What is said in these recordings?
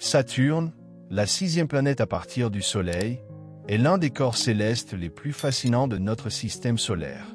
Saturne, la sixième planète à partir du Soleil, est l'un des corps célestes les plus fascinants de notre système solaire.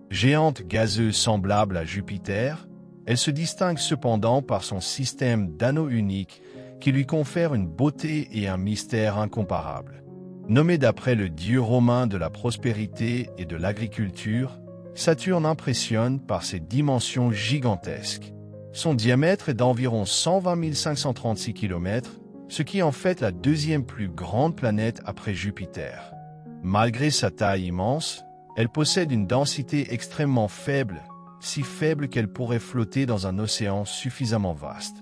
Géante gazeuse semblable à Jupiter, elle se distingue cependant par son système d'anneaux uniques qui lui confère une beauté et un mystère incomparables. Nommé d'après le dieu romain de la prospérité et de l'agriculture, Saturne impressionne par ses dimensions gigantesques. Son diamètre est d'environ 120 536 km, ce qui en fait la deuxième plus grande planète après Jupiter. Malgré sa taille immense, elle possède une densité extrêmement faible, si faible qu'elle pourrait flotter dans un océan suffisamment vaste.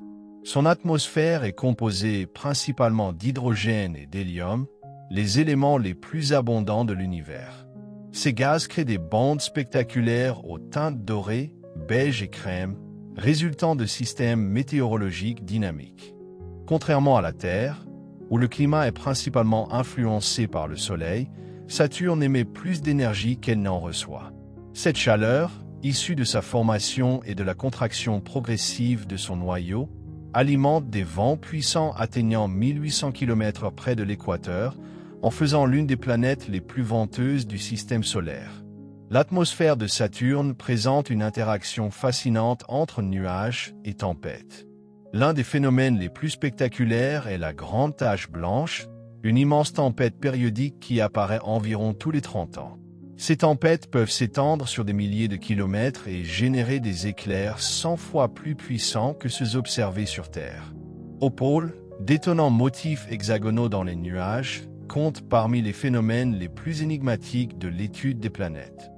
Son atmosphère est composée principalement d'hydrogène et d'hélium, les éléments les plus abondants de l'univers. Ces gaz créent des bandes spectaculaires aux teintes dorées, beige et crème, résultant de systèmes météorologiques dynamiques. Contrairement à la Terre, où le climat est principalement influencé par le Soleil, Saturne émet plus d'énergie qu'elle n'en reçoit. Cette chaleur, issue de sa formation et de la contraction progressive de son noyau, alimente des vents puissants atteignant 1800 km près de l'équateur, en faisant l'une des planètes les plus venteuses du système solaire. L'atmosphère de Saturne présente une interaction fascinante entre nuages et tempêtes. L'un des phénomènes les plus spectaculaires est la Grande Tache Blanche, une immense tempête périodique qui apparaît environ tous les 30 ans. Ces tempêtes peuvent s'étendre sur des milliers de kilomètres et générer des éclairs 100 fois plus puissants que ceux observés sur Terre. Au pôle, d'étonnants motifs hexagonaux dans les nuages comptent parmi les phénomènes les plus énigmatiques de l'étude des planètes.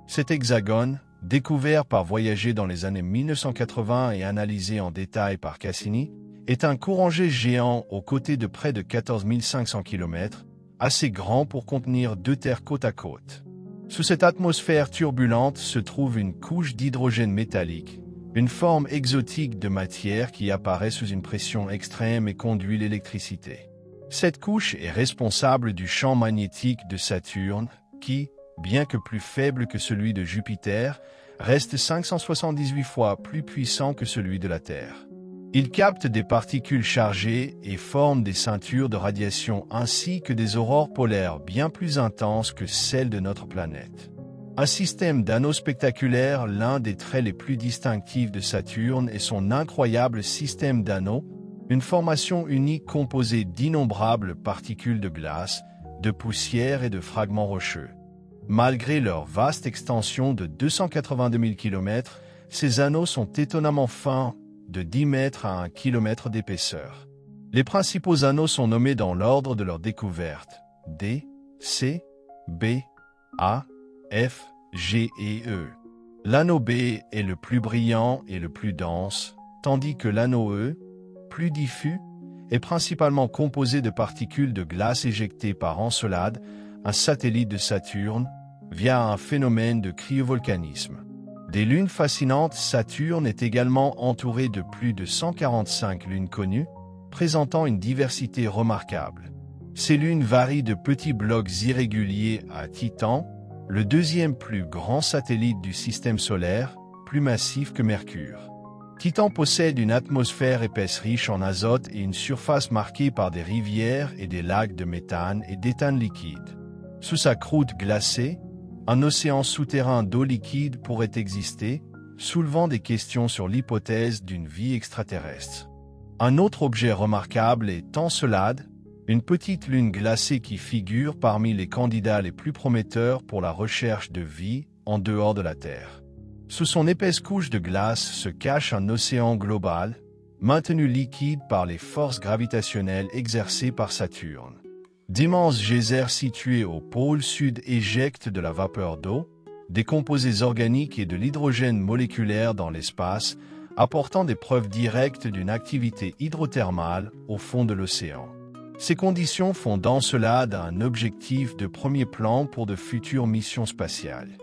Cet hexagone, découvert par Voyager dans les années 1980 et analysé en détail par Cassini, est un courant G géant aux côtés de près de 14 500 km, assez grand pour contenir deux terres côte à côte. Sous cette atmosphère turbulente se trouve une couche d'hydrogène métallique, une forme exotique de matière qui apparaît sous une pression extrême et conduit l'électricité. Cette couche est responsable du champ magnétique de Saturne qui, bien que plus faible que celui de Jupiter, reste 578 fois plus puissant que celui de la Terre. Il capte des particules chargées et forme des ceintures de radiation ainsi que des aurores polaires bien plus intenses que celles de notre planète. Un système d'anneaux spectaculaires, l'un des traits les plus distinctifs de Saturne est son incroyable système d'anneaux, une formation unique composée d'innombrables particules de glace, de poussière et de fragments rocheux. Malgré leur vaste extension de 282 000 km, ces anneaux sont étonnamment fins, de 10 mètres à 1 km d'épaisseur. Les principaux anneaux sont nommés dans l'ordre de leur découverte: D, C, B, A, F, G et E. L'anneau B est le plus brillant et le plus dense, tandis que l'anneau E, plus diffus, est principalement composé de particules de glace éjectées par Encelade, un satellite de Saturne, via un phénomène de cryovolcanisme. Des lunes fascinantes, Saturne est également entouré de plus de 145 lunes connues, présentant une diversité remarquable. Ces lunes varient de petits blocs irréguliers à Titan, le deuxième plus grand satellite du système solaire, plus massif que Mercure. Titan possède une atmosphère épaisse riche en azote et une surface marquée par des rivières et des lacs de méthane et d'éthane liquide. Sous sa croûte glacée, un océan souterrain d'eau liquide pourrait exister, soulevant des questions sur l'hypothèse d'une vie extraterrestre. Un autre objet remarquable est Encelade, une petite lune glacée qui figure parmi les candidats les plus prometteurs pour la recherche de vie en dehors de la Terre. Sous son épaisse couche de glace se cache un océan global, maintenu liquide par les forces gravitationnelles exercées par Saturne. D'immenses geysers situés au pôle sud éjectent de la vapeur d'eau, des composés organiques et de l'hydrogène moléculaire dans l'espace, apportant des preuves directes d'une activité hydrothermale au fond de l'océan. Ces conditions font d'Encelade un objectif de premier plan pour de futures missions spatiales.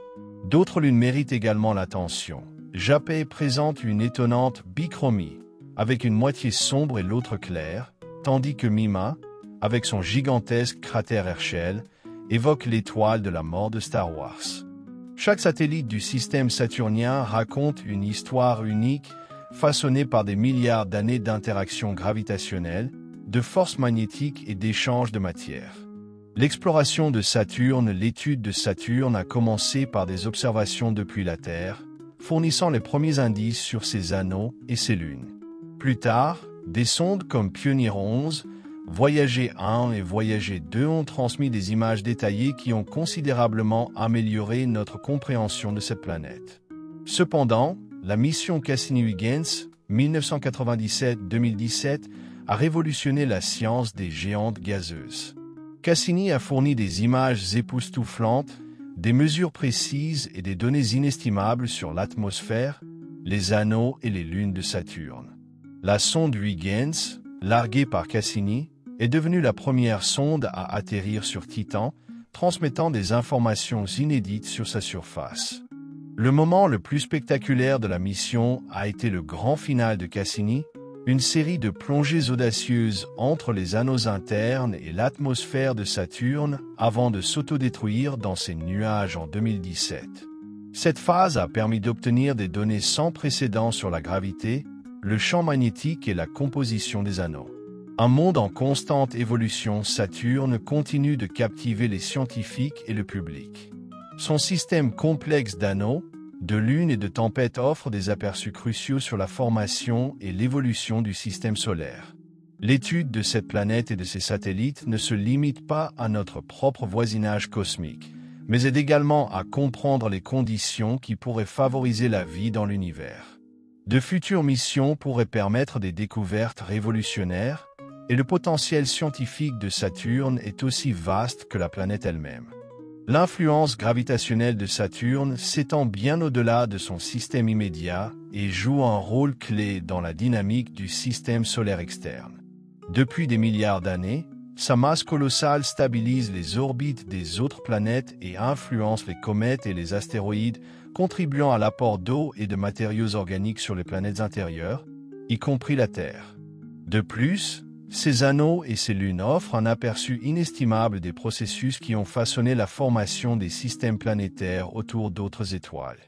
D'autres lunes méritent également l'attention. Japet présente une étonnante bichromie, avec une moitié sombre et l'autre claire, tandis que Mima, avec son gigantesque cratère Herschel, évoque l'étoile de la mort de Star Wars. Chaque satellite du système saturnien raconte une histoire unique, façonnée par des milliards d'années d'interactions gravitationnelles, de force magnétique et d'échange de matière. L'exploration de Saturne, l'étude de Saturne a commencé par des observations depuis la Terre, fournissant les premiers indices sur ses anneaux et ses lunes. Plus tard, des sondes comme Pioneer 11, Voyager 1 et Voyager 2 ont transmis des images détaillées qui ont considérablement amélioré notre compréhension de cette planète. Cependant, la mission Cassini-Huygens 1997-2017 a révolutionné la science des géantes gazeuses. Cassini a fourni des images époustouflantes, des mesures précises et des données inestimables sur l'atmosphère, les anneaux et les lunes de Saturne. La sonde Huygens, larguée par Cassini, est devenue la première sonde à atterrir sur Titan, transmettant des informations inédites sur sa surface. Le moment le plus spectaculaire de la mission a été le grand final de Cassini, une série de plongées audacieuses entre les anneaux internes et l'atmosphère de Saturne avant de s'autodétruire dans ses nuages en 2017. Cette phase a permis d'obtenir des données sans précédent sur la gravité, le champ magnétique et la composition des anneaux. Un monde en constante évolution, Saturne continue de captiver les scientifiques et le public. Son système complexe d'anneaux, de lunes et de tempêtes offre des aperçus cruciaux sur la formation et l'évolution du système solaire. L'étude de cette planète et de ses satellites ne se limite pas à notre propre voisinage cosmique, mais aide également à comprendre les conditions qui pourraient favoriser la vie dans l'univers. De futures missions pourraient permettre des découvertes révolutionnaires, et le potentiel scientifique de Saturne est aussi vaste que la planète elle-même. L'influence gravitationnelle de Saturne s'étend bien au-delà de son système immédiat et joue un rôle clé dans la dynamique du système solaire externe. Depuis des milliards d'années, sa masse colossale stabilise les orbites des autres planètes et influence les comètes et les astéroïdes, contribuant à l'apport d'eau et de matériaux organiques sur les planètes intérieures, y compris la Terre. De plus, ces anneaux et ces lunes offrent un aperçu inestimable des processus qui ont façonné la formation des systèmes planétaires autour d'autres étoiles.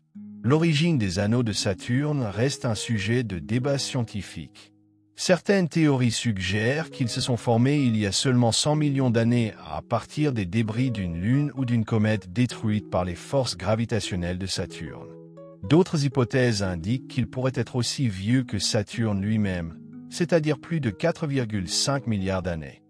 L'origine des anneaux de Saturne reste un sujet de débat scientifique. Certaines théories suggèrent qu'ils se sont formés il y a seulement 100 millions d'années à partir des débris d'une lune ou d'une comète détruite par les forces gravitationnelles de Saturne. D'autres hypothèses indiquent qu'ils pourraient être aussi vieux que Saturne lui-même, c'est-à-dire plus de 4,5 milliards d'années.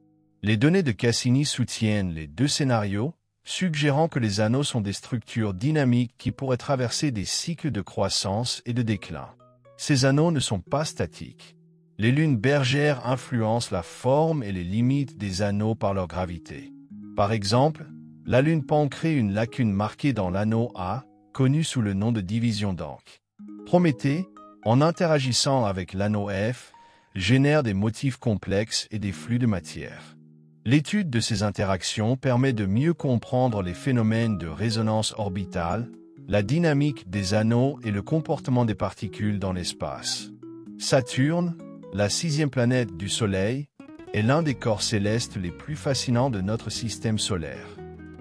Les données de Cassini soutiennent les deux scénarios, suggérant que les anneaux sont des structures dynamiques qui pourraient traverser des cycles de croissance et de déclin. Ces anneaux ne sont pas statiques. Les lunes bergères influencent la forme et les limites des anneaux par leur gravité. Par exemple, la lune Pan crée une lacune marquée dans l'anneau A, connu sous le nom de division d'Ank. Prométhée, en interagissant avec l'anneau F, génère des motifs complexes et des flux de matière. L'étude de ces interactions permet de mieux comprendre les phénomènes de résonance orbitale, la dynamique des anneaux et le comportement des particules dans l'espace. Saturne, la sixième planète du Soleil, est l'un des corps célestes les plus fascinants de notre système solaire.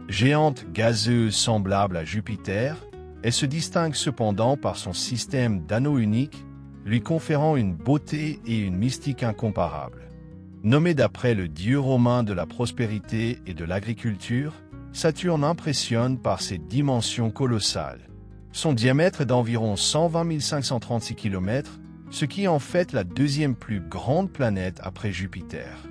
Géante gazeuse semblable à Jupiter, elle se distingue cependant par son système d'anneaux uniques, lui conférant une beauté et une mystique incomparables. Nommé d'après le dieu romain de la prospérité et de l'agriculture, Saturne impressionne par ses dimensions colossales. Son diamètre est d'environ 120 536 km, ce qui en fait la deuxième plus grande planète après Jupiter.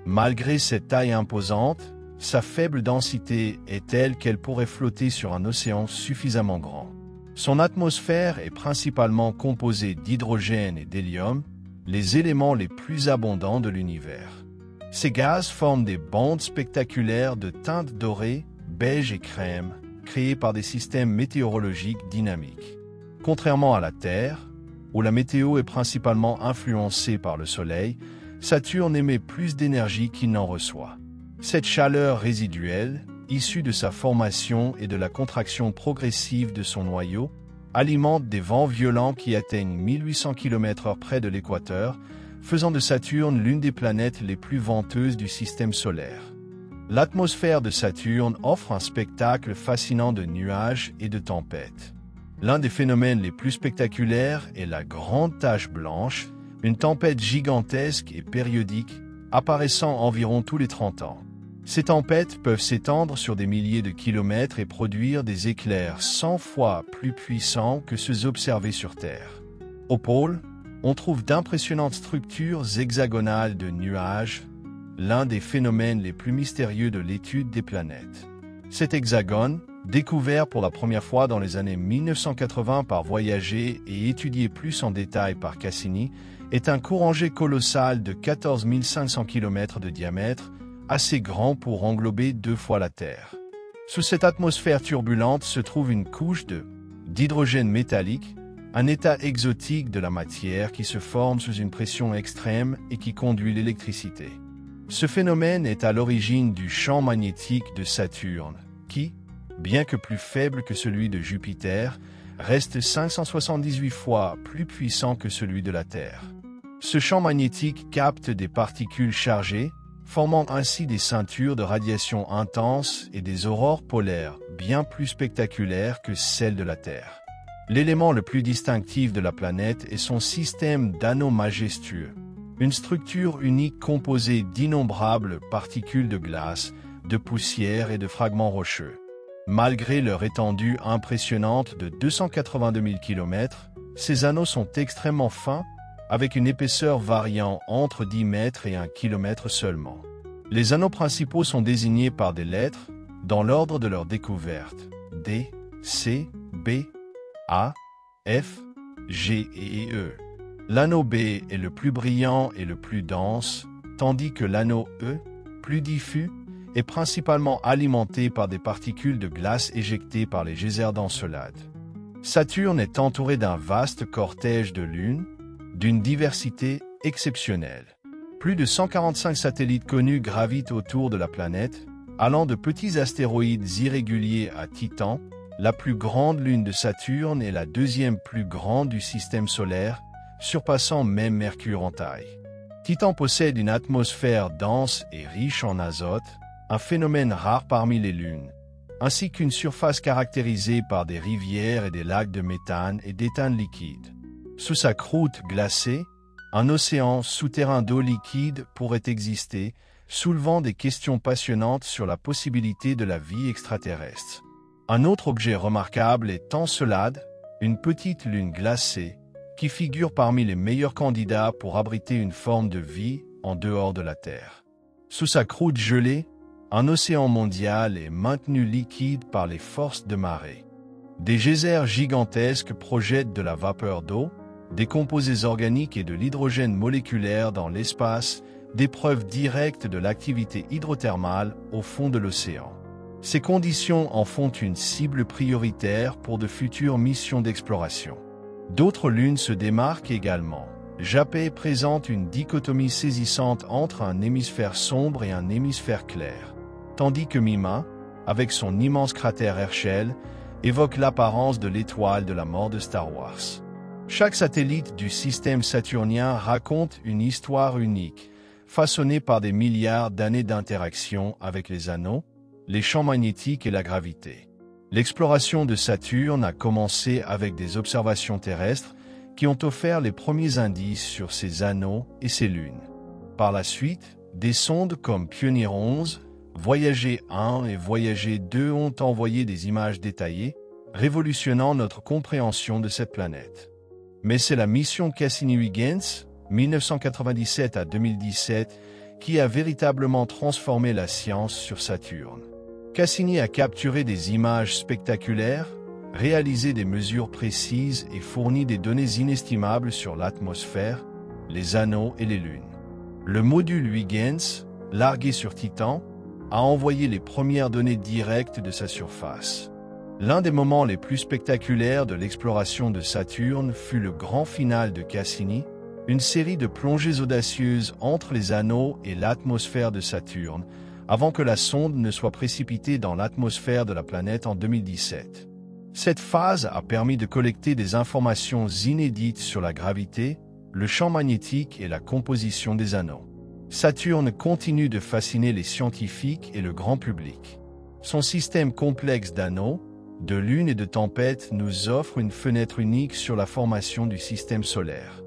Malgré cette taille imposante, sa faible densité est telle qu'elle pourrait flotter sur un océan suffisamment grand. Son atmosphère est principalement composée d'hydrogène et d'hélium, les éléments les plus abondants de l'univers. Ces gaz forment des bandes spectaculaires de teintes dorées, beige et crème, créées par des systèmes météorologiques dynamiques. Contrairement à la Terre, où la météo est principalement influencée par le Soleil, Saturne émet plus d'énergie qu'il n'en reçoit. Cette chaleur résiduelle, issue de sa formation et de la contraction progressive de son noyau, alimente des vents violents qui atteignent 1800 km/h près de l'équateur, faisant de Saturne l'une des planètes les plus venteuses du système solaire. L'atmosphère de Saturne offre un spectacle fascinant de nuages et de tempêtes. L'un des phénomènes les plus spectaculaires est la grande tache blanche, une tempête gigantesque et périodique, apparaissant environ tous les 30 ans. Ces tempêtes peuvent s'étendre sur des milliers de kilomètres et produire des éclairs 100 fois plus puissants que ceux observés sur Terre. Au pôle, on trouve d'impressionnantes structures hexagonales de nuages, l'un des phénomènes les plus mystérieux de l'étude des planètes. Cet hexagone, découvert pour la première fois dans les années 1980 par Voyager et étudié plus en détail par Cassini, est un courant G colossal de 14 500 km de diamètre, assez grand pour englober 2 fois la Terre. Sous cette atmosphère turbulente se trouve une couche d'hydrogène métallique, un état exotique de la matière qui se forme sous une pression extrême et qui conduit l'électricité. Ce phénomène est à l'origine du champ magnétique de Saturne, qui, bien que plus faible que celui de Jupiter, reste 578 fois plus puissant que celui de la Terre. Ce champ magnétique capte des particules chargées, formant ainsi des ceintures de radiation intense et des aurores polaires bien plus spectaculaires que celles de la Terre. L'élément le plus distinctif de la planète est son système d'anneaux majestueux, une structure unique composée d'innombrables particules de glace, de poussière et de fragments rocheux. Malgré leur étendue impressionnante de 282 000 km, ces anneaux sont extrêmement fins, avec une épaisseur variant entre 10 mètres et 1 km seulement. Les anneaux principaux sont désignés par des lettres, dans l'ordre de leur découverte, D, C, B, A, F, G et E. L'anneau B est le plus brillant et le plus dense, tandis que l'anneau E, plus diffus, est principalement alimenté par des particules de glace éjectées par les geysers d'Encelade. Saturne est entouré d'un vaste cortège de lunes, d'une diversité exceptionnelle. Plus de 145 satellites connus gravitent autour de la planète, allant de petits astéroïdes irréguliers à Titan. La plus grande lune de Saturne est la deuxième plus grande du système solaire, surpassant même Mercure en taille. Titan possède une atmosphère dense et riche en azote, un phénomène rare parmi les lunes, ainsi qu'une surface caractérisée par des rivières et des lacs de méthane et d'éthane liquide. Sous sa croûte glacée, un océan souterrain d'eau liquide pourrait exister, soulevant des questions passionnantes sur la possibilité de la vie extraterrestre. Un autre objet remarquable est Encelade, une petite lune glacée, qui figure parmi les meilleurs candidats pour abriter une forme de vie en dehors de la Terre. Sous sa croûte gelée, un océan mondial est maintenu liquide par les forces de marée. Des geysers gigantesques projettent de la vapeur d'eau, des composés organiques et de l'hydrogène moléculaire dans l'espace, des preuves directes de l'activité hydrothermale au fond de l'océan. Ces conditions en font une cible prioritaire pour de futures missions d'exploration. D'autres lunes se démarquent également. Japet présente une dichotomie saisissante entre un hémisphère sombre et un hémisphère clair, tandis que Mima, avec son immense cratère Herschel, évoque l'apparence de l'étoile de la mort de Star Wars. Chaque satellite du système saturnien raconte une histoire unique, façonnée par des milliards d'années d'interaction avec les anneaux, les champs magnétiques et la gravité. L'exploration de Saturne a commencé avec des observations terrestres qui ont offert les premiers indices sur ses anneaux et ses lunes. Par la suite, des sondes comme Pioneer 11, Voyager 1 et Voyager 2 ont envoyé des images détaillées, révolutionnant notre compréhension de cette planète. Mais c'est la mission Cassini-Huygens, 1997 à 2017, qui a véritablement transformé la science sur Saturne. Cassini a capturé des images spectaculaires, réalisé des mesures précises et fourni des données inestimables sur l'atmosphère, les anneaux et les lunes. Le module Huygens, largué sur Titan, a envoyé les premières données directes de sa surface. L'un des moments les plus spectaculaires de l'exploration de Saturne fut le grand final de Cassini, une série de plongées audacieuses entre les anneaux et l'atmosphère de Saturne, avant que la sonde ne soit précipitée dans l'atmosphère de la planète en 2017. Cette phase a permis de collecter des informations inédites sur la gravité, le champ magnétique et la composition des anneaux. Saturne continue de fasciner les scientifiques et le grand public. Son système complexe d'anneaux, de lunes et de tempêtes nous offre une fenêtre unique sur la formation du système solaire.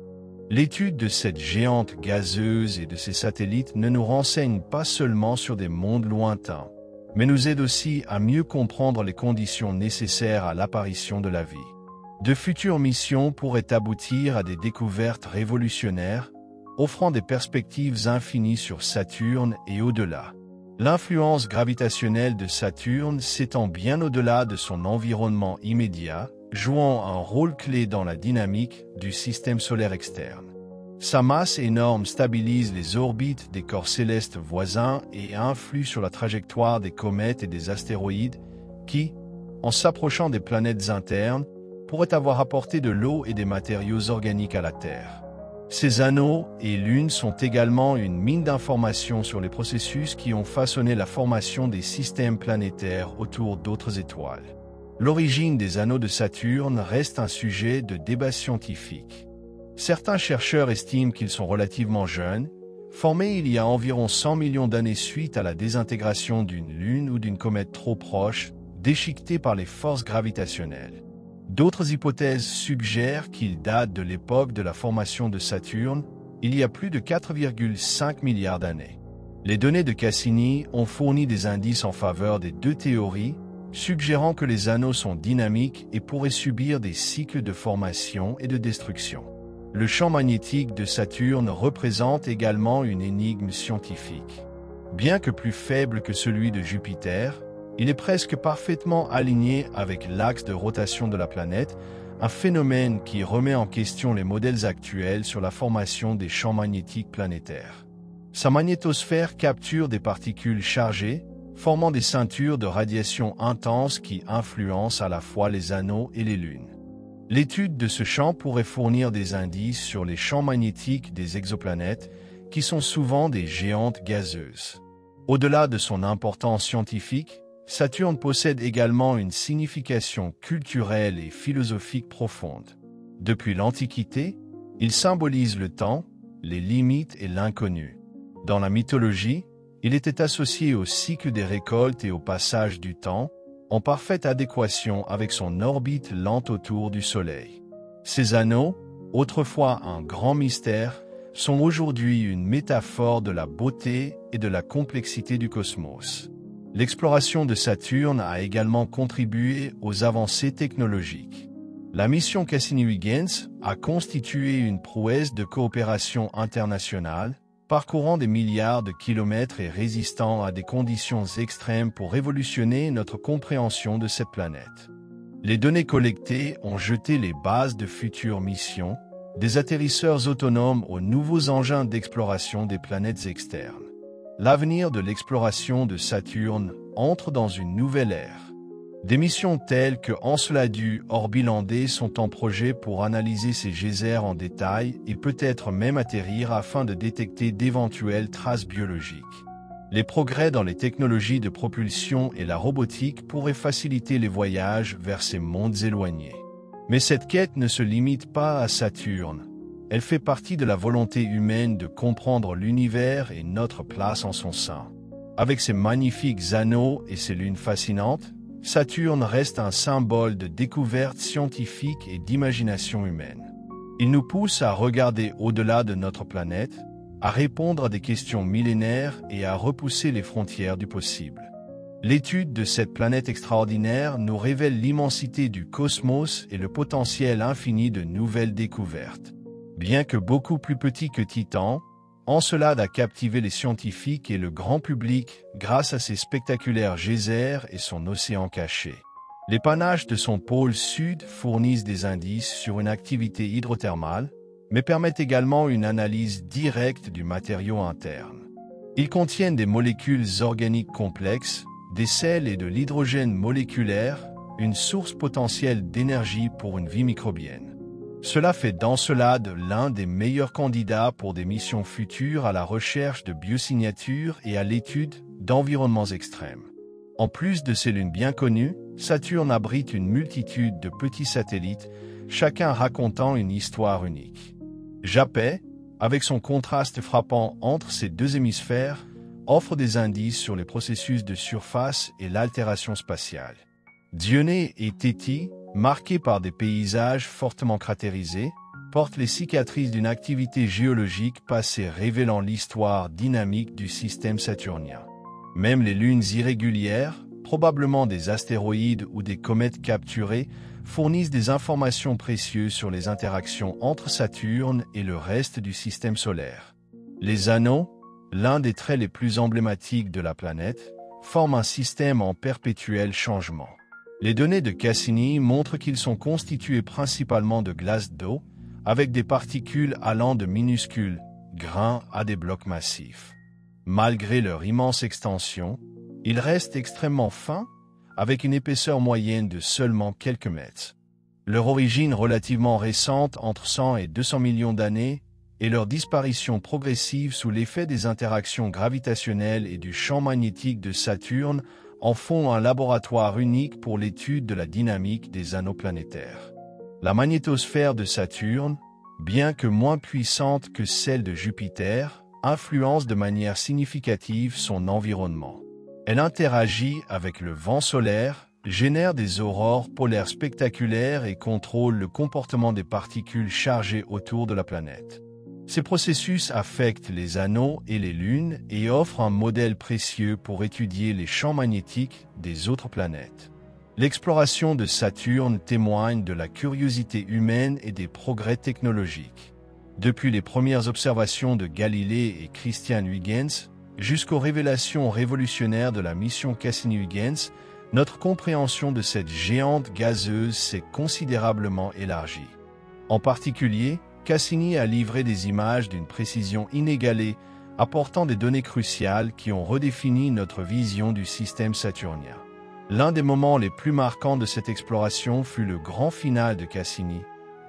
L'étude de cette géante gazeuse et de ses satellites ne nous renseigne pas seulement sur des mondes lointains, mais nous aide aussi à mieux comprendre les conditions nécessaires à l'apparition de la vie. De futures missions pourraient aboutir à des découvertes révolutionnaires, offrant des perspectives infinies sur Saturne et au-delà. L'influence gravitationnelle de Saturne s'étend bien au-delà de son environnement immédiat, jouant un rôle clé dans la dynamique du système solaire externe. Sa masse énorme stabilise les orbites des corps célestes voisins et influe sur la trajectoire des comètes et des astéroïdes qui, en s'approchant des planètes internes, pourraient avoir apporté de l'eau et des matériaux organiques à la Terre. Ces anneaux et lunes sont également une mine d'informations sur les processus qui ont façonné la formation des systèmes planétaires autour d'autres étoiles. L'origine des anneaux de Saturne reste un sujet de débat scientifique. Certains chercheurs estiment qu'ils sont relativement jeunes, formés il y a environ 100 millions d'années suite à la désintégration d'une lune ou d'une comète trop proche, déchiquetée par les forces gravitationnelles. D'autres hypothèses suggèrent qu'ils datent de l'époque de la formation de Saturne, il y a plus de 4,5 milliards d'années. Les données de Cassini ont fourni des indices en faveur des deux théories, suggérant que les anneaux sont dynamiques et pourraient subir des cycles de formation et de destruction. Le champ magnétique de Saturne représente également une énigme scientifique. Bien que plus faible que celui de Jupiter, il est presque parfaitement aligné avec l'axe de rotation de la planète, un phénomène qui remet en question les modèles actuels sur la formation des champs magnétiques planétaires. Sa magnétosphère capture des particules chargées, formant des ceintures de radiation intense qui influencent à la fois les anneaux et les lunes. L'étude de ce champ pourrait fournir des indices sur les champs magnétiques des exoplanètes, qui sont souvent des géantes gazeuses. Au-delà de son importance scientifique, Saturne possède également une signification culturelle et philosophique profonde. Depuis l'Antiquité, il symbolise le temps, les limites et l'inconnu. Dans la mythologie, il était associé au cycle des récoltes et au passage du temps, en parfaite adéquation avec son orbite lente autour du Soleil. Ces anneaux, autrefois un grand mystère, sont aujourd'hui une métaphore de la beauté et de la complexité du cosmos. L'exploration de Saturne a également contribué aux avancées technologiques. La mission Cassini-Huygens a constitué une prouesse de coopération internationale, parcourant des milliards de kilomètres et résistant à des conditions extrêmes pour révolutionner notre compréhension de cette planète. Les données collectées ont jeté les bases de futures missions, des atterrisseurs autonomes aux nouveaux engins d'exploration des planètes externes. L'avenir de l'exploration de Saturne entre dans une nouvelle ère. Des missions telles que Enceladu Orbilandais sont en projet pour analyser ces geysers en détail et peut-être même atterrir afin de détecter d'éventuelles traces biologiques. Les progrès dans les technologies de propulsion et la robotique pourraient faciliter les voyages vers ces mondes éloignés. Mais cette quête ne se limite pas à Saturne. Elle fait partie de la volonté humaine de comprendre l'univers et notre place en son sein. Avec ses magnifiques anneaux et ses lunes fascinantes, Saturne reste un symbole de découverte scientifique et d'imagination humaine. Il nous pousse à regarder au-delà de notre planète, à répondre à des questions millénaires et à repousser les frontières du possible. L'étude de cette planète extraordinaire nous révèle l'immensité du cosmos et le potentiel infini de nouvelles découvertes. Bien que beaucoup plus petit que Titan, Encelade a captivé les scientifiques et le grand public grâce à ses spectaculaires geysers et son océan caché. Les panaches de son pôle sud fournissent des indices sur une activité hydrothermale, mais permettent également une analyse directe du matériau interne. Ils contiennent des molécules organiques complexes, des sels et de l'hydrogène moléculaire, une source potentielle d'énergie pour une vie microbienne. Cela fait d'Encelade l'un des meilleurs candidats pour des missions futures à la recherche de biosignatures et à l'étude d'environnements extrêmes. En plus de ces lunes bien connues, Saturne abrite une multitude de petits satellites, chacun racontant une histoire unique. Japet, avec son contraste frappant entre ces deux hémisphères, offre des indices sur les processus de surface et l'altération spatiale. Dionée et Téti, marqués par des paysages fortement cratérisés, porte les cicatrices d'une activité géologique passée révélant l'histoire dynamique du système saturnien. Même les lunes irrégulières, probablement des astéroïdes ou des comètes capturées, fournissent des informations précieuses sur les interactions entre Saturne et le reste du système solaire. Les anneaux, l'un des traits les plus emblématiques de la planète, forment un système en perpétuel changement. Les données de Cassini montrent qu'ils sont constitués principalement de glace d'eau, avec des particules allant de minuscules grains à des blocs massifs. Malgré leur immense extension, ils restent extrêmement fins, avec une épaisseur moyenne de seulement quelques mètres. Leur origine relativement récente, entre 100 et 200 millions d'années, et leur disparition progressive sous l'effet des interactions gravitationnelles et du champ magnétique de Saturne en font un laboratoire unique pour l'étude de la dynamique des anneaux planétaires. La magnétosphère de Saturne, bien que moins puissante que celle de Jupiter, influence de manière significative son environnement. Elle interagit avec le vent solaire, génère des aurores polaires spectaculaires et contrôle le comportement des particules chargées autour de la planète. Ces processus affectent les anneaux et les lunes et offrent un modèle précieux pour étudier les champs magnétiques des autres planètes. L'exploration de Saturne témoigne de la curiosité humaine et des progrès technologiques. Depuis les premières observations de Galilée et Christian Huygens, jusqu'aux révélations révolutionnaires de la mission Cassini-Huygens, notre compréhension de cette géante gazeuse s'est considérablement élargie. En particulier, Cassini a livré des images d'une précision inégalée, apportant des données cruciales qui ont redéfini notre vision du système saturnien. L'un des moments les plus marquants de cette exploration fut le grand final de Cassini,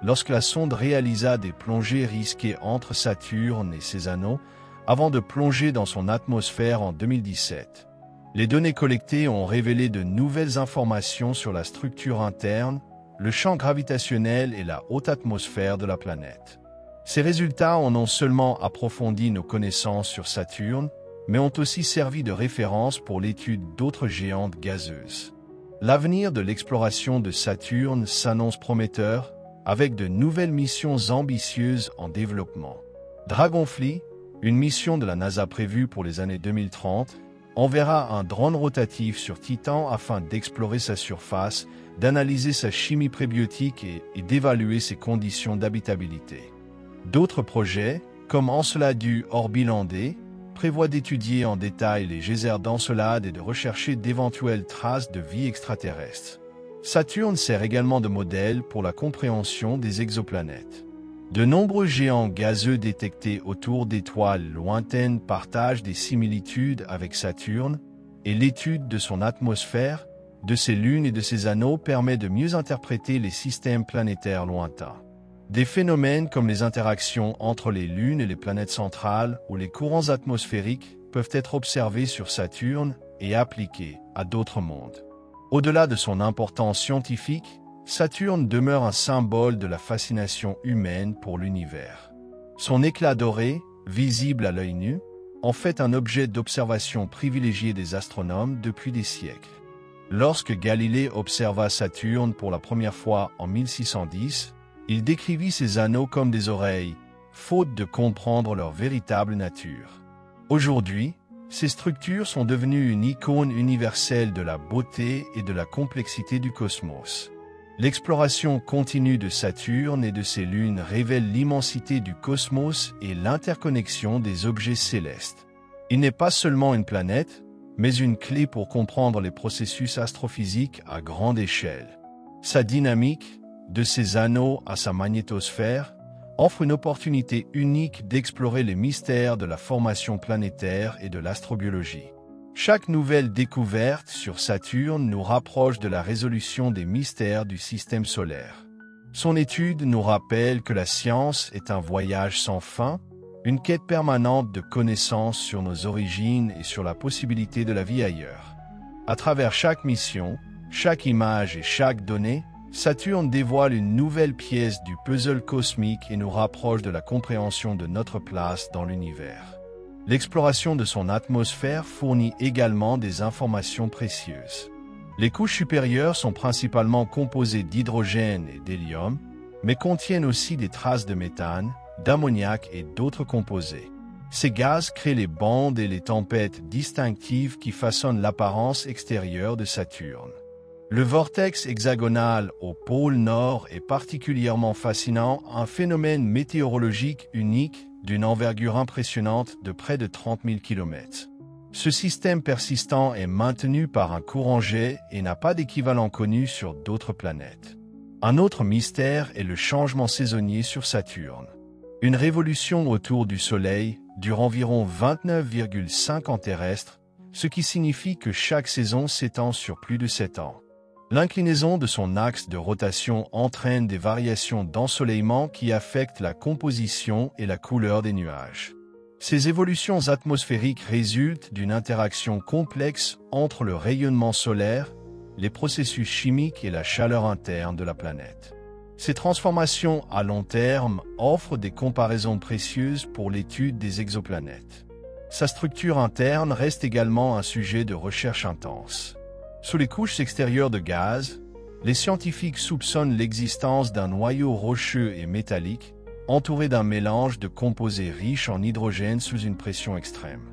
lorsque la sonde réalisa des plongées risquées entre Saturne et ses anneaux, avant de plonger dans son atmosphère en 2017. Les données collectées ont révélé de nouvelles informations sur la structure interne, le champ gravitationnel et la haute atmosphère de la planète. Ces résultats ont non seulement approfondi nos connaissances sur Saturne, mais ont aussi servi de référence pour l'étude d'autres géantes gazeuses. L'avenir de l'exploration de Saturne s'annonce prometteur, avec de nouvelles missions ambitieuses en développement. Dragonfly, une mission de la NASA prévue pour les années 2030, enverra un drone rotatif sur Titan afin d'explorer sa surface, d'analyser sa chimie prébiotique et d'évaluer ses conditions d'habitabilité. D'autres projets, comme Enceladu orbilandais, prévoient d'étudier en détail les geysers d'Encelade et de rechercher d'éventuelles traces de vie extraterrestre. Saturne sert également de modèle pour la compréhension des exoplanètes. De nombreux géants gazeux détectés autour d'étoiles lointaines partagent des similitudes avec Saturne, et l'étude de son atmosphère, de ses lunes et de ses anneaux permet de mieux interpréter les systèmes planétaires lointains. Des phénomènes comme les interactions entre les lunes et les planètes centrales ou les courants atmosphériques peuvent être observés sur Saturne et appliqués à d'autres mondes. Au-delà de son importance scientifique, Saturne demeure un symbole de la fascination humaine pour l'univers. Son éclat doré, visible à l'œil nu, en fait un objet d'observation privilégié des astronomes depuis des siècles. Lorsque Galilée observa Saturne pour la première fois en 1610, il décrivit ses anneaux comme des oreilles, faute de comprendre leur véritable nature. Aujourd'hui, ces structures sont devenues une icône universelle de la beauté et de la complexité du cosmos. L'exploration continue de Saturne et de ses lunes révèle l'immensité du cosmos et l'interconnexion des objets célestes. Il n'est pas seulement une planète, mais une clé pour comprendre les processus astrophysiques à grande échelle. Sa dynamique, de ses anneaux à sa magnétosphère, offre une opportunité unique d'explorer les mystères de la formation planétaire et de l'astrobiologie. Chaque nouvelle découverte sur Saturne nous rapproche de la résolution des mystères du système solaire. Son étude nous rappelle que la science est un voyage sans fin, une quête permanente de connaissances sur nos origines et sur la possibilité de la vie ailleurs. À travers chaque mission, chaque image et chaque donnée, Saturne dévoile une nouvelle pièce du puzzle cosmique et nous rapproche de la compréhension de notre place dans l'univers. L'exploration de son atmosphère fournit également des informations précieuses. Les couches supérieures sont principalement composées d'hydrogène et d'hélium, mais contiennent aussi des traces de méthane, d'ammoniac et d'autres composés. Ces gaz créent les bandes et les tempêtes distinctives qui façonnent l'apparence extérieure de Saturne. Le vortex hexagonal au pôle Nord est particulièrement fascinant, un phénomène météorologique unique d'une envergure impressionnante de près de 30 000 km. Ce système persistant est maintenu par un courant jet et n'a pas d'équivalent connu sur d'autres planètes. Un autre mystère est le changement saisonnier sur Saturne. Une révolution autour du Soleil dure environ 29,5 ans terrestres, ce qui signifie que chaque saison s'étend sur plus de 7 ans. L'inclinaison de son axe de rotation entraîne des variations d'ensoleillement qui affectent la composition et la couleur des nuages. Ces évolutions atmosphériques résultent d'une interaction complexe entre le rayonnement solaire, les processus chimiques et la chaleur interne de la planète. Ces transformations à long terme offrent des comparaisons précieuses pour l'étude des exoplanètes. Sa structure interne reste également un sujet de recherche intense. Sous les couches extérieures de gaz, les scientifiques soupçonnent l'existence d'un noyau rocheux et métallique, entouré d'un mélange de composés riches en hydrogène sous une pression extrême.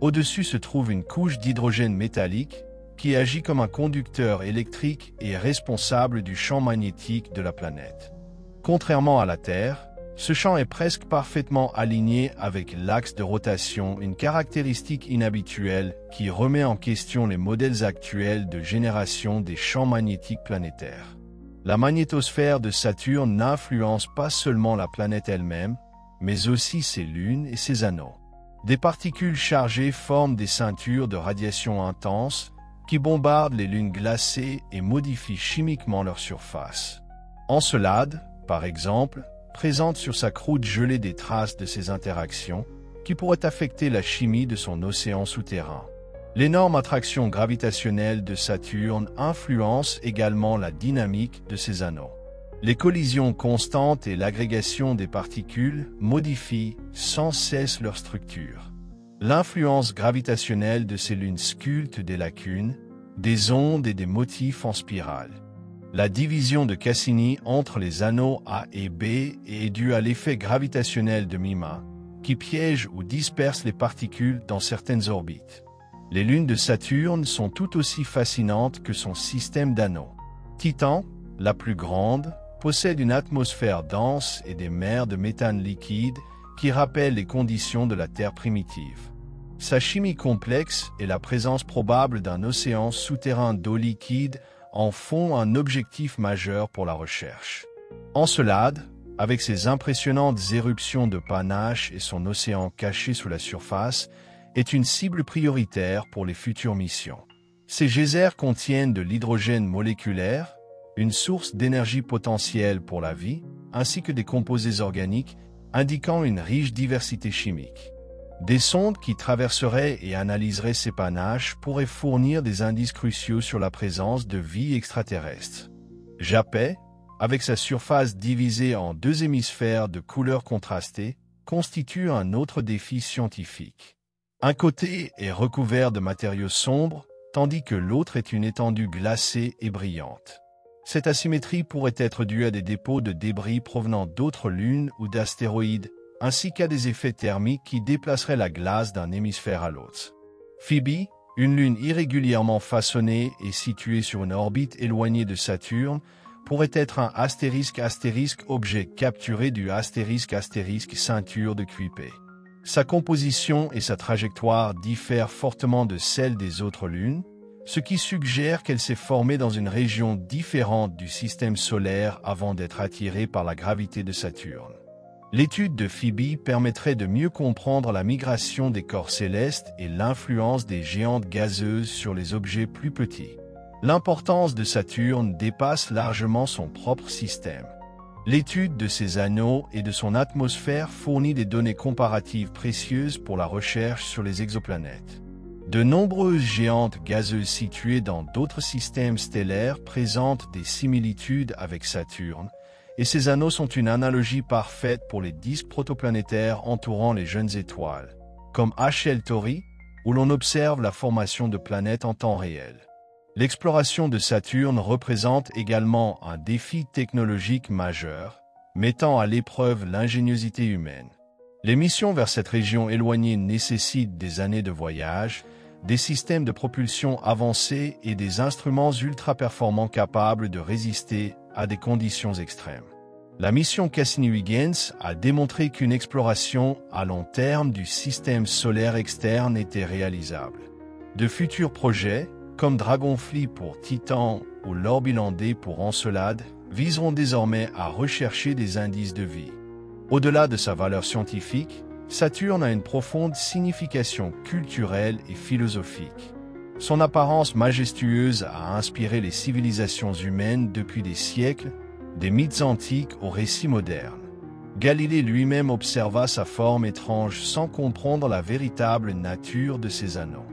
Au-dessus se trouve une couche d'hydrogène métallique qui agit comme un conducteur électrique et est responsable du champ magnétique de la planète. Contrairement à la Terre, ce champ est presque parfaitement aligné avec l'axe de rotation, une caractéristique inhabituelle qui remet en question les modèles actuels de génération des champs magnétiques planétaires. La magnétosphère de Saturne n'influence pas seulement la planète elle-même, mais aussi ses lunes et ses anneaux. Des particules chargées forment des ceintures de radiation intense qui bombardent les lunes glacées et modifient chimiquement leur surface. Encelade, par exemple, présente sur sa croûte gelée des traces de ces interactions qui pourraient affecter la chimie de son océan souterrain. L'énorme attraction gravitationnelle de Saturne influence également la dynamique de ses anneaux. Les collisions constantes et l'agrégation des particules modifient sans cesse leur structure. L'influence gravitationnelle de ces lunes sculpte des lacunes, des ondes et des motifs en spirale. La division de Cassini entre les anneaux A et B est due à l'effet gravitationnel de Mima, qui piège ou disperse les particules dans certaines orbites. Les lunes de Saturne sont tout aussi fascinantes que son système d'anneaux. Titan, la plus grande, possède une atmosphère dense et des mers de méthane liquide qui rappellent les conditions de la Terre primitive. Sa chimie complexe et la présence probable d'un océan souterrain d'eau liquide en font un objectif majeur pour la recherche. Encelade, avec ses impressionnantes éruptions de panache et son océan caché sous la surface, est une cible prioritaire pour les futures missions. Ces geysers contiennent de l'hydrogène moléculaire, une source d'énergie potentielle pour la vie, ainsi que des composés organiques, indiquant une riche diversité chimique. Des sondes qui traverseraient et analyseraient ces panaches pourraient fournir des indices cruciaux sur la présence de vie extraterrestre. Japet, avec sa surface divisée en deux hémisphères de couleurs contrastées, constitue un autre défi scientifique. Un côté est recouvert de matériaux sombres, tandis que l'autre est une étendue glacée et brillante. Cette asymétrie pourrait être due à des dépôts de débris provenant d'autres lunes ou d'astéroïdes, ainsi qu'à des effets thermiques qui déplaceraient la glace d'un hémisphère à l'autre. Phoebe, une lune irrégulièrement façonnée et située sur une orbite éloignée de Saturne, pourrait être un * objet capturé du * ceinture de Kuiper. Sa composition et sa trajectoire diffèrent fortement de celles des autres lunes, ce qui suggère qu'elle s'est formée dans une région différente du système solaire avant d'être attirée par la gravité de Saturne. L'étude de Phoebe permettrait de mieux comprendre la migration des corps célestes et l'influence des géantes gazeuses sur les objets plus petits. L'importance de Saturne dépasse largement son propre système. L'étude de ses anneaux et de son atmosphère fournit des données comparatives précieuses pour la recherche sur les exoplanètes. De nombreuses géantes gazeuses situées dans d'autres systèmes stellaires présentent des similitudes avec Saturne, et ces anneaux sont une analogie parfaite pour les disques protoplanétaires entourant les jeunes étoiles, comme HL Tauri, où l'on observe la formation de planètes en temps réel. L'exploration de Saturne représente également un défi technologique majeur, mettant à l'épreuve l'ingéniosité humaine. Les missions vers cette région éloignée nécessitent des années de voyage, des systèmes de propulsion avancés et des instruments ultra-performants capables de résister à des conditions extrêmes. La mission Cassini-Huygens a démontré qu'une exploration à long terme du système solaire externe était réalisable. De futurs projets, comme Dragonfly pour Titan ou l'Orbiland D pour Encelade, viseront désormais à rechercher des indices de vie. Au-delà de sa valeur scientifique, Saturne a une profonde signification culturelle et philosophique. Son apparence majestueuse a inspiré les civilisations humaines depuis des siècles, des mythes antiques aux récits modernes. Galilée lui-même observa sa forme étrange sans comprendre la véritable nature de ses anneaux.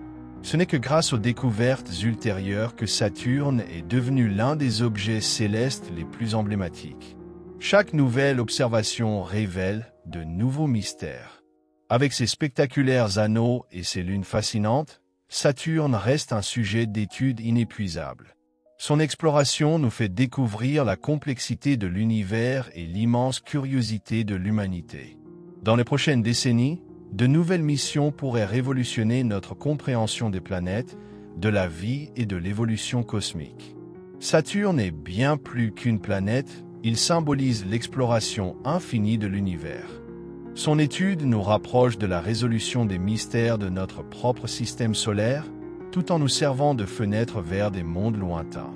Ce n'est que grâce aux découvertes ultérieures que Saturne est devenu l'un des objets célestes les plus emblématiques. Chaque nouvelle observation révèle de nouveaux mystères. Avec ses spectaculaires anneaux et ses lunes fascinantes, Saturne reste un sujet d'étude inépuisable. Son exploration nous fait découvrir la complexité de l'univers et l'immense curiosité de l'humanité. Dans les prochaines décennies, de nouvelles missions pourraient révolutionner notre compréhension des planètes, de la vie et de l'évolution cosmique. Saturne est bien plus qu'une planète, il symbolise l'exploration infinie de l'univers. Son étude nous rapproche de la résolution des mystères de notre propre système solaire, tout en nous servant de fenêtre vers des mondes lointains.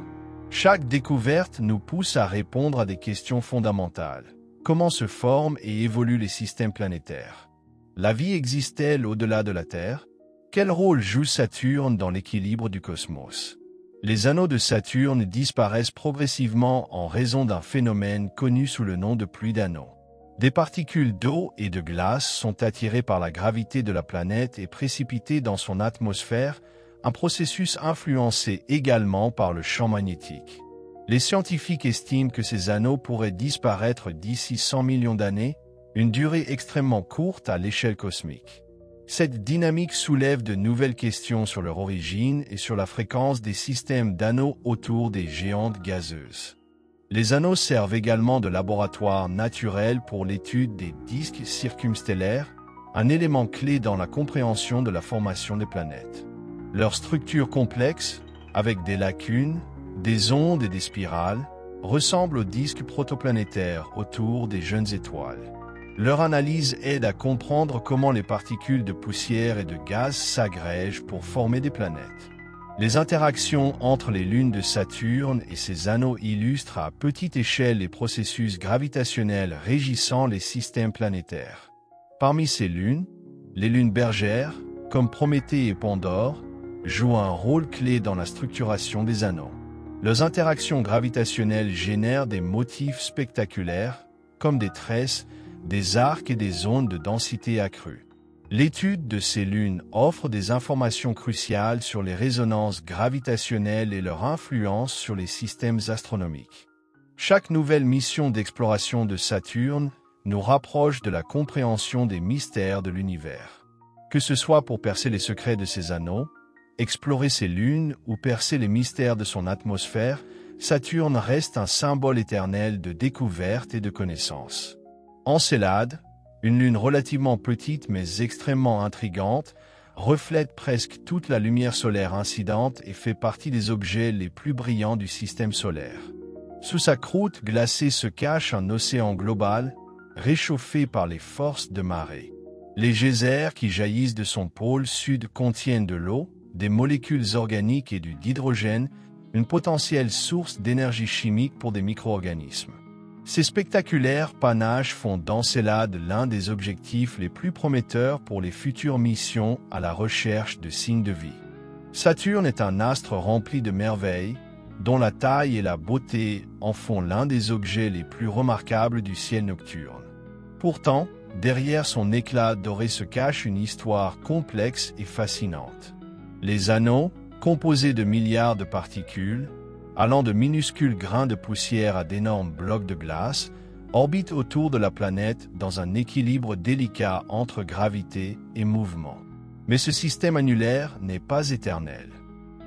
Chaque découverte nous pousse à répondre à des questions fondamentales. Comment se forment et évoluent les systèmes planétaires? La vie existe-t-elle au-delà de la Terre? Quel rôle joue Saturne dans l'équilibre du cosmos? Les anneaux de Saturne disparaissent progressivement en raison d'un phénomène connu sous le nom de pluie d'anneaux. Des particules d'eau et de glace sont attirées par la gravité de la planète et précipitées dans son atmosphère, un processus influencé également par le champ magnétique. Les scientifiques estiment que ces anneaux pourraient disparaître d'ici 100 millions d'années, une durée extrêmement courte à l'échelle cosmique. Cette dynamique soulève de nouvelles questions sur leur origine et sur la fréquence des systèmes d'anneaux autour des géantes gazeuses. Les anneaux servent également de laboratoire naturel pour l'étude des disques circumstellaires, un élément clé dans la compréhension de la formation des planètes. Leur structure complexe, avec des lacunes, des ondes et des spirales, ressemble aux disques protoplanétaires autour des jeunes étoiles. Leur analyse aide à comprendre comment les particules de poussière et de gaz s'agrègent pour former des planètes. Les interactions entre les lunes de Saturne et ses anneaux illustrent à petite échelle les processus gravitationnels régissant les systèmes planétaires. Parmi ces lunes, les lunes bergères, comme Prométhée et Pandore, jouent un rôle clé dans la structuration des anneaux. Leurs interactions gravitationnelles génèrent des motifs spectaculaires, comme des tresses, des arcs et des ondes de densité accrue. L'étude de ces lunes offre des informations cruciales sur les résonances gravitationnelles et leur influence sur les systèmes astronomiques. Chaque nouvelle mission d'exploration de Saturne nous rapproche de la compréhension des mystères de l'univers. Que ce soit pour percer les secrets de ses anneaux, explorer ses lunes ou percer les mystères de son atmosphère, Saturne reste un symbole éternel de découverte et de connaissance. Encelade, une lune relativement petite mais extrêmement intrigante, reflète presque toute la lumière solaire incidente et fait partie des objets les plus brillants du système solaire. Sous sa croûte glacée se cache un océan global, réchauffé par les forces de marée. Les geysers qui jaillissent de son pôle sud contiennent de l'eau, des molécules organiques et du d'hydrogène, une potentielle source d'énergie chimique pour des micro-organismes. Ces spectaculaires panaches font d'Encelade l'un des objectifs les plus prometteurs pour les futures missions à la recherche de signes de vie. Saturne est un astre rempli de merveilles, dont la taille et la beauté en font l'un des objets les plus remarquables du ciel nocturne. Pourtant, derrière son éclat doré se cache une histoire complexe et fascinante. Les anneaux, composés de milliards de particules, allant de minuscules grains de poussière à d'énormes blocs de glace, orbitent autour de la planète dans un équilibre délicat entre gravité et mouvement. Mais ce système annulaire n'est pas éternel.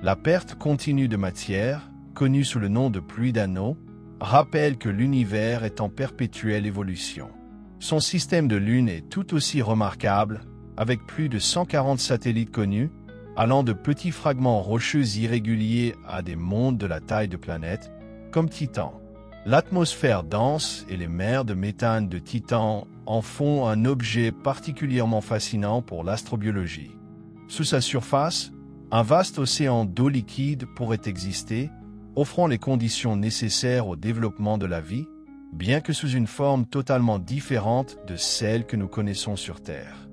La perte continue de matière, connue sous le nom de pluie d'anneaux, rappelle que l'univers est en perpétuelle évolution. Son système de lunes est tout aussi remarquable, avec plus de 140 satellites connus, allant de petits fragments rocheux irréguliers à des mondes de la taille de planètes, comme Titan. L'atmosphère dense et les mers de méthane de Titan en font un objet particulièrement fascinant pour l'astrobiologie. Sous sa surface, un vaste océan d'eau liquide pourrait exister, offrant les conditions nécessaires au développement de la vie, bien que sous une forme totalement différente de celle que nous connaissons sur Terre.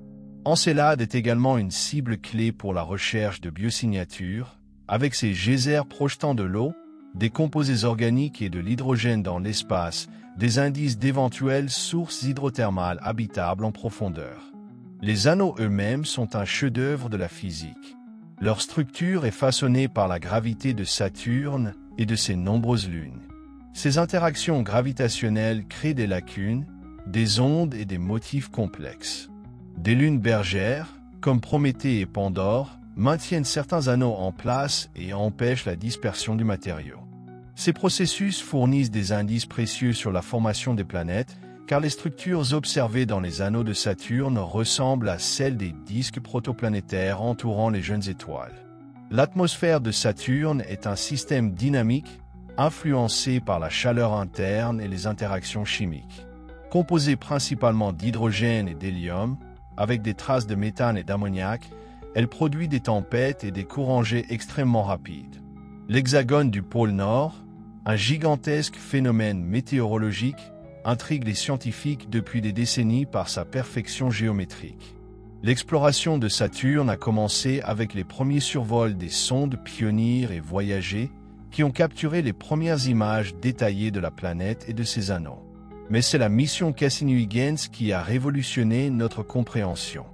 Encelade est également une cible clé pour la recherche de biosignatures, avec ses geysers projetant de l'eau, des composés organiques et de l'hydrogène dans l'espace, des indices d'éventuelles sources hydrothermales habitables en profondeur. Les anneaux eux-mêmes sont un chef-d'œuvre de la physique. Leur structure est façonnée par la gravité de Saturne et de ses nombreuses lunes. Ces interactions gravitationnelles créent des lacunes, des ondes et des motifs complexes. Des lunes bergères, comme Prométhée et Pandore, maintiennent certains anneaux en place et empêchent la dispersion du matériau. Ces processus fournissent des indices précieux sur la formation des planètes, car les structures observées dans les anneaux de Saturne ressemblent à celles des disques protoplanétaires entourant les jeunes étoiles. L'atmosphère de Saturne est un système dynamique, influencé par la chaleur interne et les interactions chimiques. Composée principalement d'hydrogène et d'hélium, avec des traces de méthane et d'ammoniac, elle produit des tempêtes et des courants G extrêmement rapides. L'hexagone du pôle Nord, un gigantesque phénomène météorologique, intrigue les scientifiques depuis des décennies par sa perfection géométrique. L'exploration de Saturne a commencé avec les premiers survols des sondes Pioneer et Voyager, qui ont capturé les premières images détaillées de la planète et de ses anneaux. Mais c'est la mission Cassini-Huygens qui a révolutionné notre compréhension.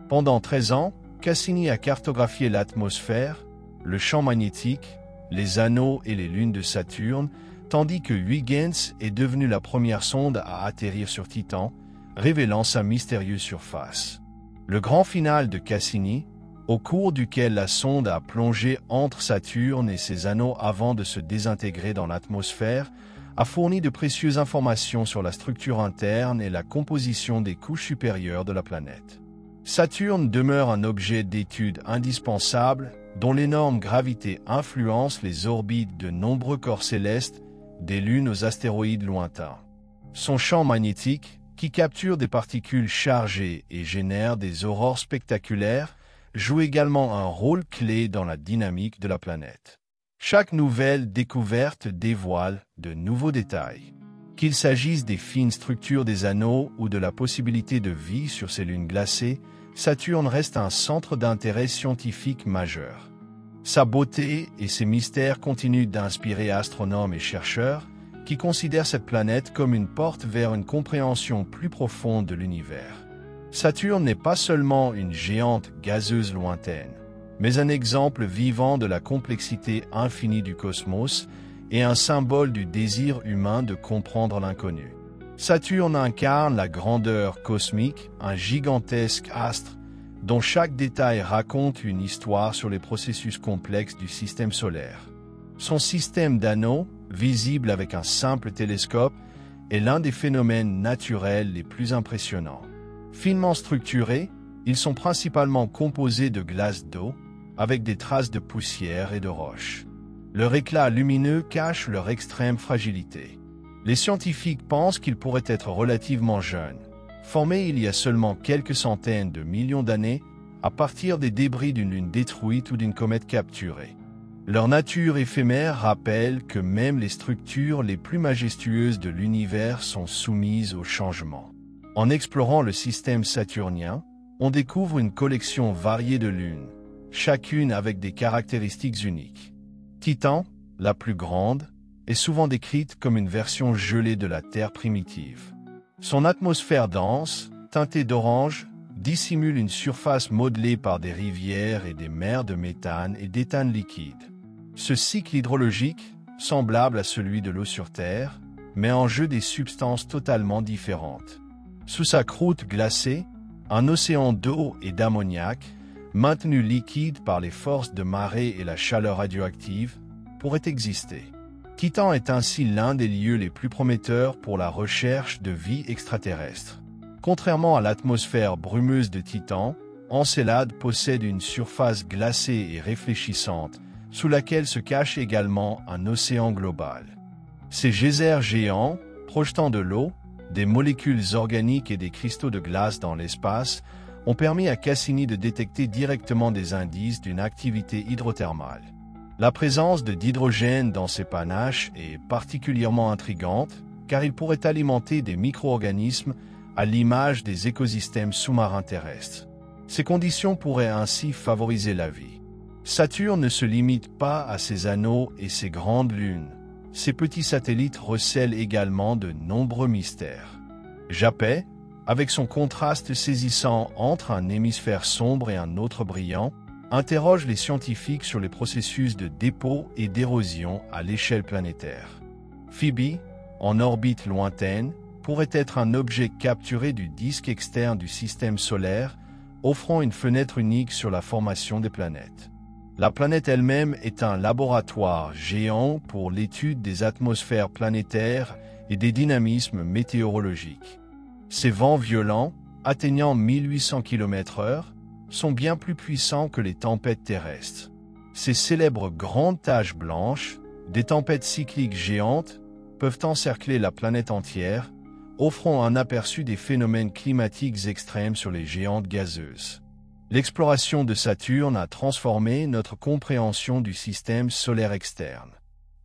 Pendant 13 ans, Cassini a cartographié l'atmosphère, le champ magnétique, les anneaux et les lunes de Saturne, tandis que Huygens est devenu la première sonde à atterrir sur Titan, révélant sa mystérieuse surface. Le grand final de Cassini, au cours duquel la sonde a plongé entre Saturne et ses anneaux avant de se désintégrer dans l'atmosphère, a fourni de précieuses informations sur la structure interne et la composition des couches supérieures de la planète. Saturne demeure un objet d'étude indispensable dont l'énorme gravité influence les orbites de nombreux corps célestes, des lunes aux astéroïdes lointains. Son champ magnétique, qui capture des particules chargées et génère des aurores spectaculaires, joue également un rôle clé dans la dynamique de la planète. Chaque nouvelle découverte dévoile de nouveaux détails. Qu'il s'agisse des fines structures des anneaux ou de la possibilité de vie sur ces lunes glacées, Saturne reste un centre d'intérêt scientifique majeur. Sa beauté et ses mystères continuent d'inspirer astronomes et chercheurs qui considèrent cette planète comme une porte vers une compréhension plus profonde de l'univers. Saturne n'est pas seulement une géante gazeuse lointaine, mais un exemple vivant de la complexité infinie du cosmos et un symbole du désir humain de comprendre l'inconnu. Saturne incarne la grandeur cosmique, un gigantesque astre dont chaque détail raconte une histoire sur les processus complexes du système solaire. Son système d'anneaux, visible avec un simple télescope, est l'un des phénomènes naturels les plus impressionnants. Finement structurés, ils sont principalement composés de glace d'eau, avec des traces de poussière et de roches. Leur éclat lumineux cache leur extrême fragilité. Les scientifiques pensent qu'ils pourraient être relativement jeunes, formés il y a seulement quelques centaines de millions d'années, à partir des débris d'une lune détruite ou d'une comète capturée. Leur nature éphémère rappelle que même les structures les plus majestueuses de l'univers sont soumises au changement. En explorant le système saturnien, on découvre une collection variée de lunes, chacune avec des caractéristiques uniques. Titan, la plus grande, est souvent décrite comme une version gelée de la Terre primitive. Son atmosphère dense, teintée d'orange, dissimule une surface modelée par des rivières et des mers de méthane et d'éthane liquide. Ce cycle hydrologique, semblable à celui de l'eau sur Terre, met en jeu des substances totalement différentes. Sous sa croûte glacée, un océan d'eau et d'ammoniac, maintenu liquide par les forces de marée et la chaleur radioactive, pourrait exister. Titan est ainsi l'un des lieux les plus prometteurs pour la recherche de vie extraterrestre. Contrairement à l'atmosphère brumeuse de Titan, Encelade possède une surface glacée et réfléchissante, sous laquelle se cache également un océan global. Ces geysers géants, projetant de l'eau, des molécules organiques et des cristaux de glace dans l'espace, ont permis à Cassini de détecter directement des indices d'une activité hydrothermale. La présence d'hydrogène dans ces panaches est particulièrement intrigante, car il pourrait alimenter des micro-organismes à l'image des écosystèmes sous-marins terrestres. Ces conditions pourraient ainsi favoriser la vie. Saturne ne se limite pas à ses anneaux et ses grandes lunes. Ces petits satellites recèlent également de nombreux mystères. Japet, avec son contraste saisissant entre un hémisphère sombre et un autre brillant, interroge les scientifiques sur les processus de dépôt et d'érosion à l'échelle planétaire. Phoebe, en orbite lointaine, pourrait être un objet capturé du disque externe du système solaire, offrant une fenêtre unique sur la formation des planètes. La planète elle-même est un laboratoire géant pour l'étude des atmosphères planétaires et des dynamismes météorologiques. Ces vents violents, atteignant 1800 km/h, sont bien plus puissants que les tempêtes terrestres. Ces célèbres grandes taches blanches, des tempêtes cycliques géantes, peuvent encercler la planète entière, offrant un aperçu des phénomènes climatiques extrêmes sur les géantes gazeuses. L'exploration de Saturne a transformé notre compréhension du système solaire externe.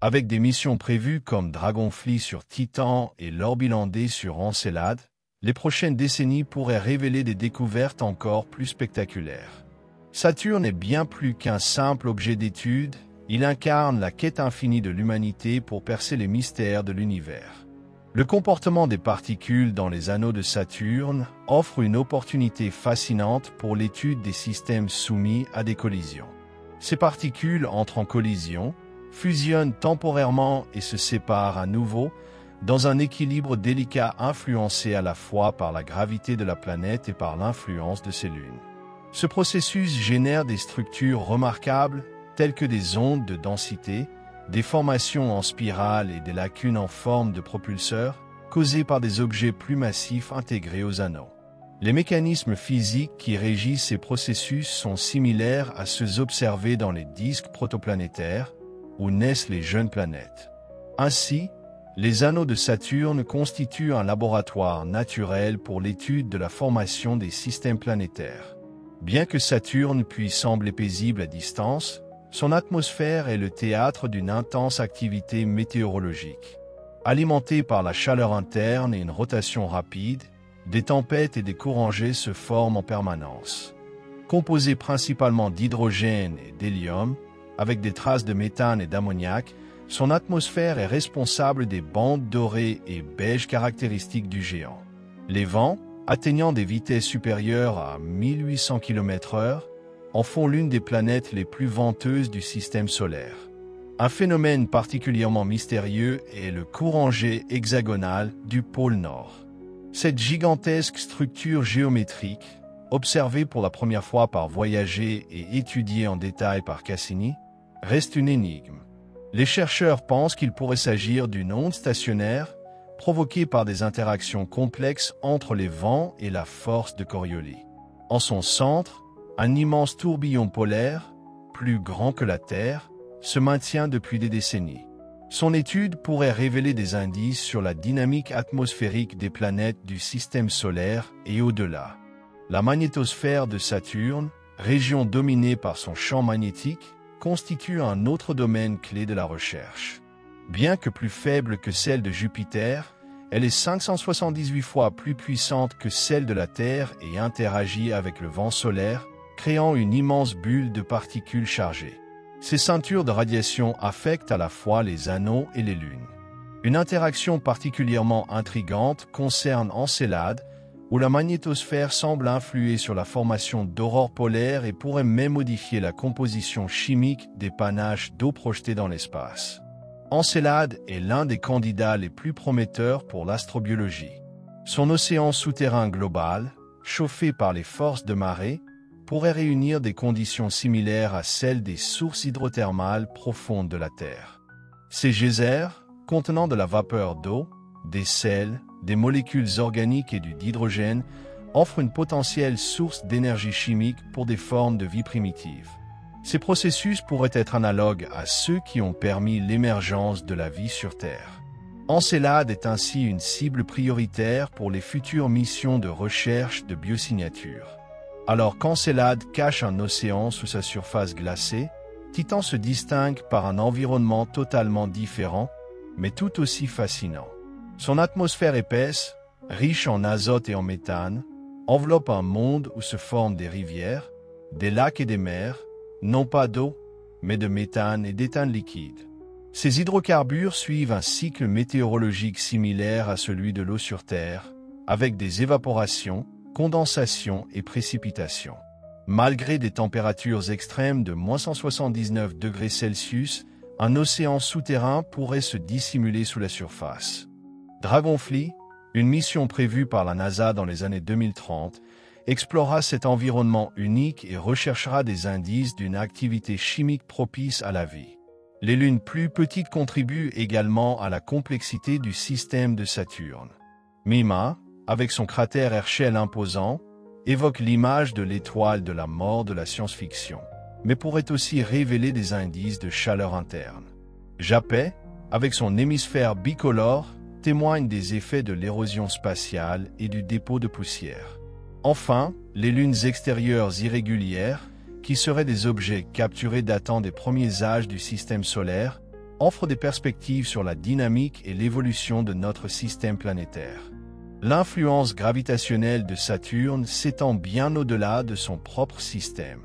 Avec des missions prévues comme Dragonfly sur Titan et L'Orbilandé sur Encelade, les prochaines décennies pourraient révéler des découvertes encore plus spectaculaires. Saturne est bien plus qu'un simple objet d'étude, il incarne la quête infinie de l'humanité pour percer les mystères de l'univers. Le comportement des particules dans les anneaux de Saturne offre une opportunité fascinante pour l'étude des systèmes soumis à des collisions. Ces particules entrent en collision, fusionnent temporairement et se séparent à nouveau, dans un équilibre délicat influencé à la fois par la gravité de la planète et par l'influence de ses lunes. Ce processus génère des structures remarquables, telles que des ondes de densité, des formations en spirale et des lacunes en forme de propulseurs, causées par des objets plus massifs intégrés aux anneaux. Les mécanismes physiques qui régissent ces processus sont similaires à ceux observés dans les disques protoplanétaires, où naissent les jeunes planètes. Ainsi, les anneaux de Saturne constituent un laboratoire naturel pour l'étude de la formation des systèmes planétaires. Bien que Saturne puisse sembler paisible à distance, son atmosphère est le théâtre d'une intense activité météorologique. Alimentée par la chaleur interne et une rotation rapide, des tempêtes et des courants G se forment en permanence. Composée principalement d'hydrogène et d'hélium, avec des traces de méthane et d'ammoniac, son atmosphère est responsable des bandes dorées et beiges caractéristiques du géant. Les vents, atteignant des vitesses supérieures à 1800 km/h, en font l'une des planètes les plus venteuses du système solaire. Un phénomène particulièrement mystérieux est le courant G hexagonal du pôle Nord. Cette gigantesque structure géométrique, observée pour la première fois par Voyager et étudiée en détail par Cassini, reste une énigme. Les chercheurs pensent qu'il pourrait s'agir d'une onde stationnaire provoquée par des interactions complexes entre les vents et la force de Coriolis. En son centre, un immense tourbillon polaire, plus grand que la Terre, se maintient depuis des décennies. Son étude pourrait révéler des indices sur la dynamique atmosphérique des planètes du système solaire et au-delà. La magnétosphère de Saturne, région dominée par son champ magnétique, constitue un autre domaine clé de la recherche. Bien que plus faible que celle de Jupiter, elle est 578 fois plus puissante que celle de la Terre et interagit avec le vent solaire, créant une immense bulle de particules chargées. Ces ceintures de radiation affectent à la fois les anneaux et les lunes. Une interaction particulièrement intrigante concerne Encelade, où la magnétosphère semble influer sur la formation d'aurores polaires et pourrait même modifier la composition chimique des panaches d'eau projetées dans l'espace. Encelade est l'un des candidats les plus prometteurs pour l'astrobiologie. Son océan souterrain global, chauffé par les forces de marée, pourrait réunir des conditions similaires à celles des sources hydrothermales profondes de la Terre. Ces geysers, contenant de la vapeur d'eau, des sels, des molécules organiques et du d'hydrogène, offrent une potentielle source d'énergie chimique pour des formes de vie primitives. Ces processus pourraient être analogues à ceux qui ont permis l'émergence de la vie sur Terre. Encelade est ainsi une cible prioritaire pour les futures missions de recherche de biosignatures. Alors qu'Encelade cache un océan sous sa surface glacée, Titan se distingue par un environnement totalement différent, mais tout aussi fascinant. Son atmosphère épaisse, riche en azote et en méthane, enveloppe un monde où se forment des rivières, des lacs et des mers, non pas d'eau, mais de méthane et d'éthane liquide. Ces hydrocarbures suivent un cycle météorologique similaire à celui de l'eau sur Terre, avec des évaporations, condensations et précipitations. Malgré des températures extrêmes de -179 degrés Celsius, un océan souterrain pourrait se dissimuler sous la surface. Dragonfly, une mission prévue par la NASA dans les années 2030, explorera cet environnement unique et recherchera des indices d'une activité chimique propice à la vie. Les lunes plus petites contribuent également à la complexité du système de Saturne. Mima, avec son cratère Herschel imposant, évoque l'image de l'étoile de la mort de la science-fiction, mais pourrait aussi révéler des indices de chaleur interne. Japet, avec son hémisphère bicolore, témoigne des effets de l'érosion spatiale et du dépôt de poussière. Enfin, les lunes extérieures irrégulières, qui seraient des objets capturés datant des premiers âges du système solaire, offrent des perspectives sur la dynamique et l'évolution de notre système planétaire. L'influence gravitationnelle de Saturne s'étend bien au-delà de son propre système.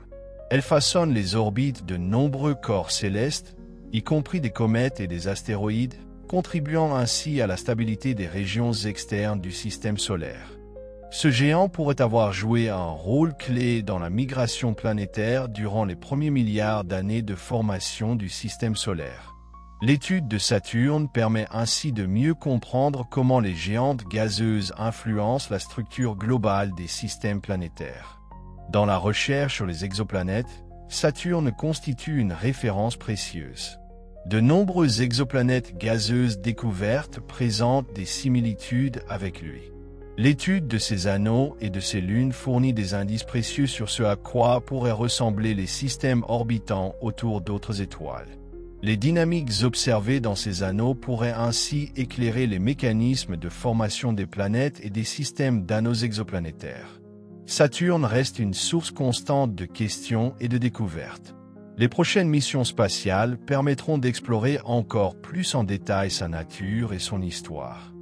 Elle façonne les orbites de nombreux corps célestes, y compris des comètes et des astéroïdes, contribuant ainsi à la stabilité des régions externes du système solaire. Ce géant pourrait avoir joué un rôle clé dans la migration planétaire durant les premiers milliards d'années de formation du système solaire. L'étude de Saturne permet ainsi de mieux comprendre comment les géantes gazeuses influencent la structure globale des systèmes planétaires. Dans la recherche sur les exoplanètes, Saturne constitue une référence précieuse. De nombreuses exoplanètes gazeuses découvertes présentent des similitudes avec lui. L'étude de ces anneaux et de ces lunes fournit des indices précieux sur ce à quoi pourraient ressembler les systèmes orbitant autour d'autres étoiles. Les dynamiques observées dans ces anneaux pourraient ainsi éclairer les mécanismes de formation des planètes et des systèmes d'anneaux exoplanétaires. Saturne reste une source constante de questions et de découvertes. Les prochaines missions spatiales permettront d'explorer encore plus en détail sa nature et son histoire.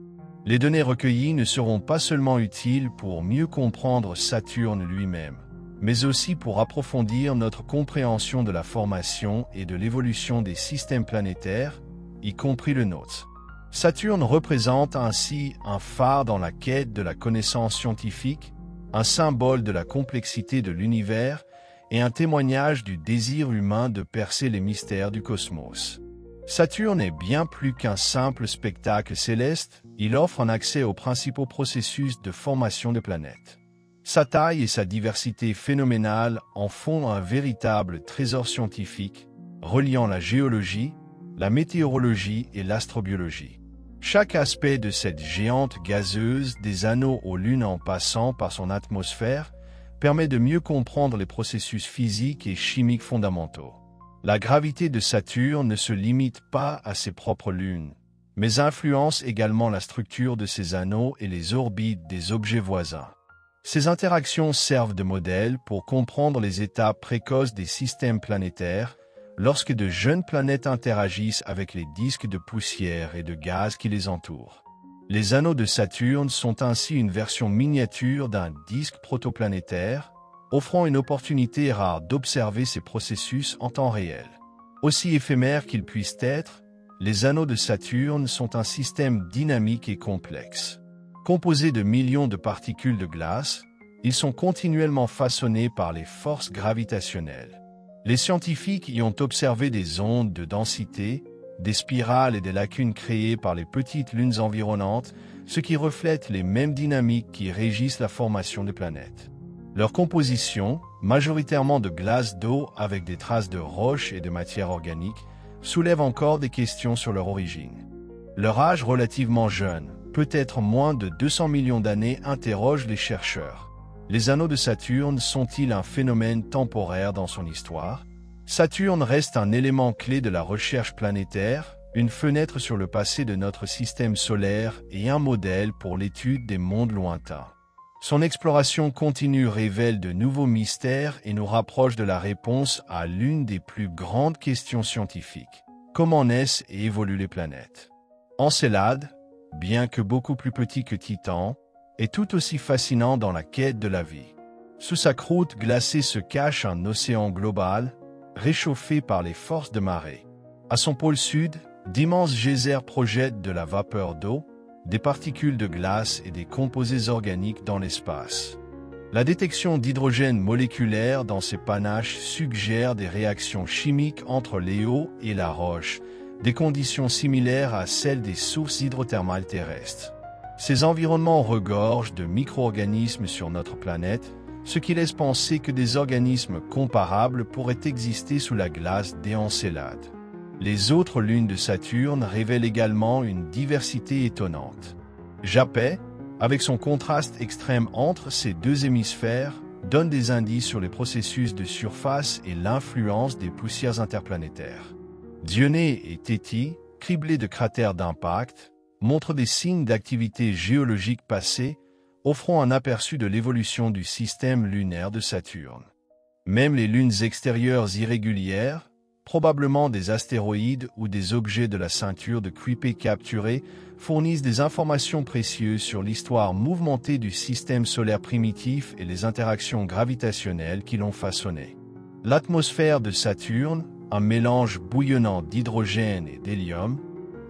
Les données recueillies ne seront pas seulement utiles pour mieux comprendre Saturne lui-même, mais aussi pour approfondir notre compréhension de la formation et de l'évolution des systèmes planétaires, y compris le nôtre. Saturne représente ainsi un phare dans la quête de la connaissance scientifique, un symbole de la complexité de l'univers et un témoignage du désir humain de percer les mystères du cosmos. Saturne est bien plus qu'un simple spectacle céleste, il offre un accès aux principaux processus de formation de planètes. Sa taille et sa diversité phénoménale en font un véritable trésor scientifique, reliant la géologie, la météorologie et l'astrobiologie. Chaque aspect de cette géante gazeuse, des anneaux aux lunes en passant par son atmosphère, permet de mieux comprendre les processus physiques et chimiques fondamentaux. La gravité de Saturne ne se limite pas à ses propres lunes, mais influence également la structure de ses anneaux et les orbites des objets voisins. Ces interactions servent de modèle pour comprendre les étapes précoces des systèmes planétaires lorsque de jeunes planètes interagissent avec les disques de poussière et de gaz qui les entourent. Les anneaux de Saturne sont ainsi une version miniature d'un disque protoplanétaire, offrant une opportunité rare d'observer ces processus en temps réel. Aussi éphémères qu'ils puissent être, les anneaux de Saturne sont un système dynamique et complexe. Composés de millions de particules de glace, ils sont continuellement façonnés par les forces gravitationnelles. Les scientifiques y ont observé des ondes de densité, des spirales et des lacunes créées par les petites lunes environnantes, ce qui reflète les mêmes dynamiques qui régissent la formation des planètes. Leur composition, majoritairement de glace d'eau avec des traces de roches et de matière organique, soulèvent encore des questions sur leur origine. Leur âge relativement jeune, peut-être moins de 200 millions d'années, interroge les chercheurs. Les anneaux de Saturne sont-ils un phénomène temporaire dans son histoire? Saturne reste un élément clé de la recherche planétaire, une fenêtre sur le passé de notre système solaire et un modèle pour l'étude des mondes lointains. Son exploration continue révèle de nouveaux mystères et nous rapproche de la réponse à l'une des plus grandes questions scientifiques. Comment naissent et évoluent les planètes? Encelade, bien que beaucoup plus petit que Titan, est tout aussi fascinant dans la quête de la vie. Sous sa croûte glacée se cache un océan global, réchauffé par les forces de marée. À son pôle sud, d'immenses geysers projettent de la vapeur d'eau, des particules de glace et des composés organiques dans l'espace. La détection d'hydrogène moléculaire dans ces panaches suggère des réactions chimiques entre l'eau et la roche, des conditions similaires à celles des sources hydrothermales terrestres. Ces environnements regorgent de micro-organismes sur notre planète, ce qui laisse penser que des organismes comparables pourraient exister sous la glace des Encélades. Les autres lunes de Saturne révèlent également une diversité étonnante. Japet, avec son contraste extrême entre ces deux hémisphères, donne des indices sur les processus de surface et l'influence des poussières interplanétaires. Dionée et Téti, criblés de cratères d'impact, montrent des signes d'activité géologique passée, offrant un aperçu de l'évolution du système lunaire de Saturne. Même les lunes extérieures irrégulières, probablement des astéroïdes ou des objets de la ceinture de Kuiper capturés, fournissent des informations précieuses sur l'histoire mouvementée du système solaire primitif et les interactions gravitationnelles qui l'ont façonné. L'atmosphère de Saturne, un mélange bouillonnant d'hydrogène et d'hélium,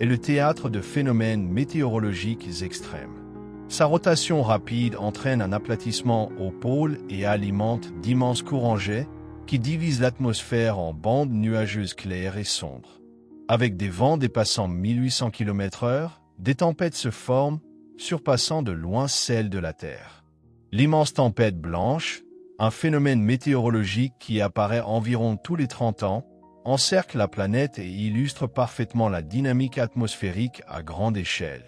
est le théâtre de phénomènes météorologiques extrêmes. Sa rotation rapide entraîne un aplatissement au pôle et alimente d'immenses courants jets qui divisent l'atmosphère en bandes nuageuses claires et sombres. Avec des vents dépassant 1800 km/h, des tempêtes se forment, surpassant de loin celles de la Terre. L'immense tempête blanche, un phénomène météorologique qui apparaît environ tous les 30 ans, encercle la planète et illustre parfaitement la dynamique atmosphérique à grande échelle.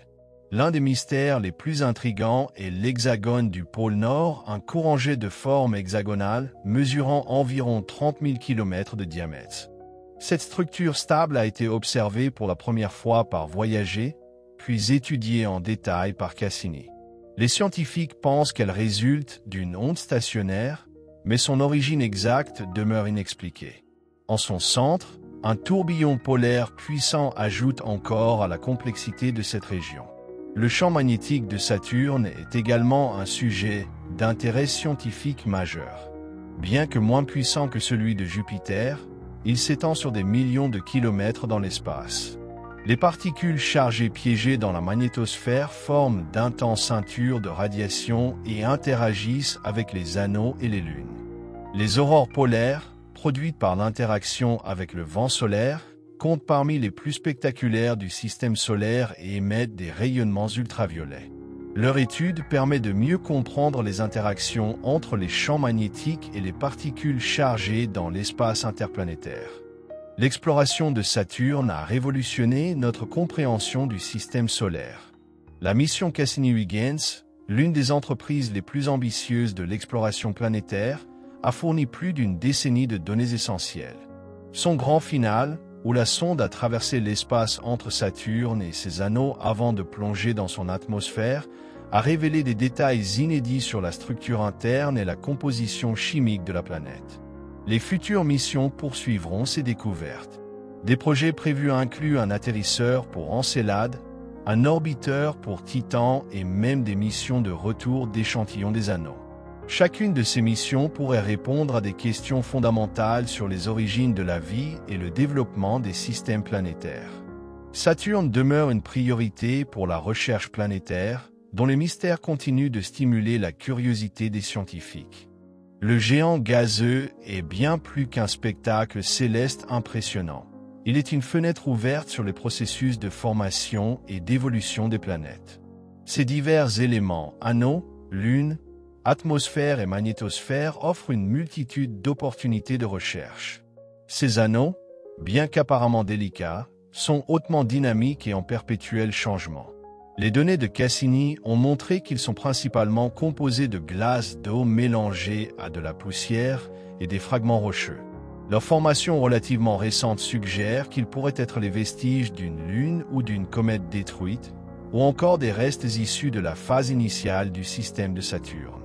L'un des mystères les plus intrigants est l'hexagone du pôle Nord, un courant jet de forme hexagonale mesurant environ 30 000 km de diamètre. Cette structure stable a été observée pour la première fois par Voyager, puis étudiée en détail par Cassini. Les scientifiques pensent qu'elle résulte d'une onde stationnaire, mais son origine exacte demeure inexpliquée. En son centre, un tourbillon polaire puissant ajoute encore à la complexité de cette région. Le champ magnétique de Saturne est également un sujet d'intérêt scientifique majeur. Bien que moins puissant que celui de Jupiter, il s'étend sur des millions de kilomètres dans l'espace. Les particules chargées piégées dans la magnétosphère forment d'intenses ceintures de radiation et interagissent avec les anneaux et les lunes. Les aurores polaires, produites par l'interaction avec le vent solaire, comptent parmi les plus spectaculaires du système solaire et émettent des rayonnements ultraviolets. Leur étude permet de mieux comprendre les interactions entre les champs magnétiques et les particules chargées dans l'espace interplanétaire. L'exploration de Saturne a révolutionné notre compréhension du système solaire. La mission Cassini-Huygens, l'une des entreprises les plus ambitieuses de l'exploration planétaire, a fourni plus d'une décennie de données essentielles. Son grand final, où la sonde a traversé l'espace entre Saturne et ses anneaux avant de plonger dans son atmosphère, a révélé des détails inédits sur la structure interne et la composition chimique de la planète. Les futures missions poursuivront ces découvertes. Des projets prévus incluent un atterrisseur pour Encelade, un orbiteur pour Titan et même des missions de retour d'échantillons des anneaux. Chacune de ces missions pourrait répondre à des questions fondamentales sur les origines de la vie et le développement des systèmes planétaires. Saturne demeure une priorité pour la recherche planétaire, dont les mystères continuent de stimuler la curiosité des scientifiques. Le géant gazeux est bien plus qu'un spectacle céleste impressionnant. Il est une fenêtre ouverte sur les processus de formation et d'évolution des planètes. Ces divers éléments, anneaux, lunes, atmosphère et magnétosphère offrent une multitude d'opportunités de recherche. Ces anneaux, bien qu'apparemment délicats, sont hautement dynamiques et en perpétuel changement. Les données de Cassini ont montré qu'ils sont principalement composés de glace d'eau mélangée à de la poussière et des fragments rocheux. Leur formation relativement récente suggère qu'ils pourraient être les vestiges d'une lune ou d'une comète détruite, ou encore des restes issus de la phase initiale du système de Saturne.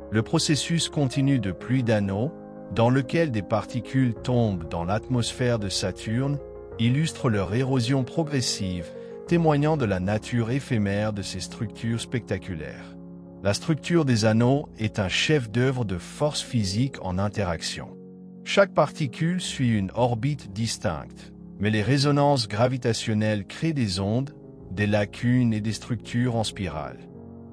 Le processus continu de pluie d'anneaux, dans lequel des particules tombent dans l'atmosphère de Saturne, illustre leur érosion progressive, témoignant de la nature éphémère de ces structures spectaculaires. La structure des anneaux est un chef-d'œuvre de force physique en interaction. Chaque particule suit une orbite distincte, mais les résonances gravitationnelles créent des ondes, des lacunes et des structures en spirale.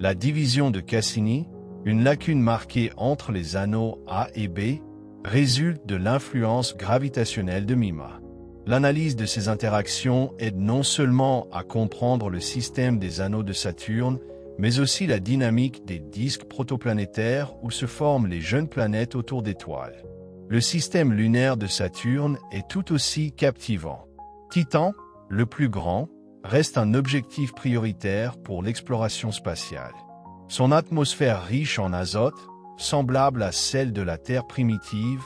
La division de Cassini, une lacune marquée entre les anneaux A et B, résulte de l'influence gravitationnelle de Mima. L'analyse de ces interactions aide non seulement à comprendre le système des anneaux de Saturne, mais aussi la dynamique des disques protoplanétaires où se forment les jeunes planètes autour d'étoiles. Le système lunaire de Saturne est tout aussi captivant. Titan, le plus grand, reste un objectif prioritaire pour l'exploration spatiale. Son atmosphère riche en azote, semblable à celle de la Terre primitive,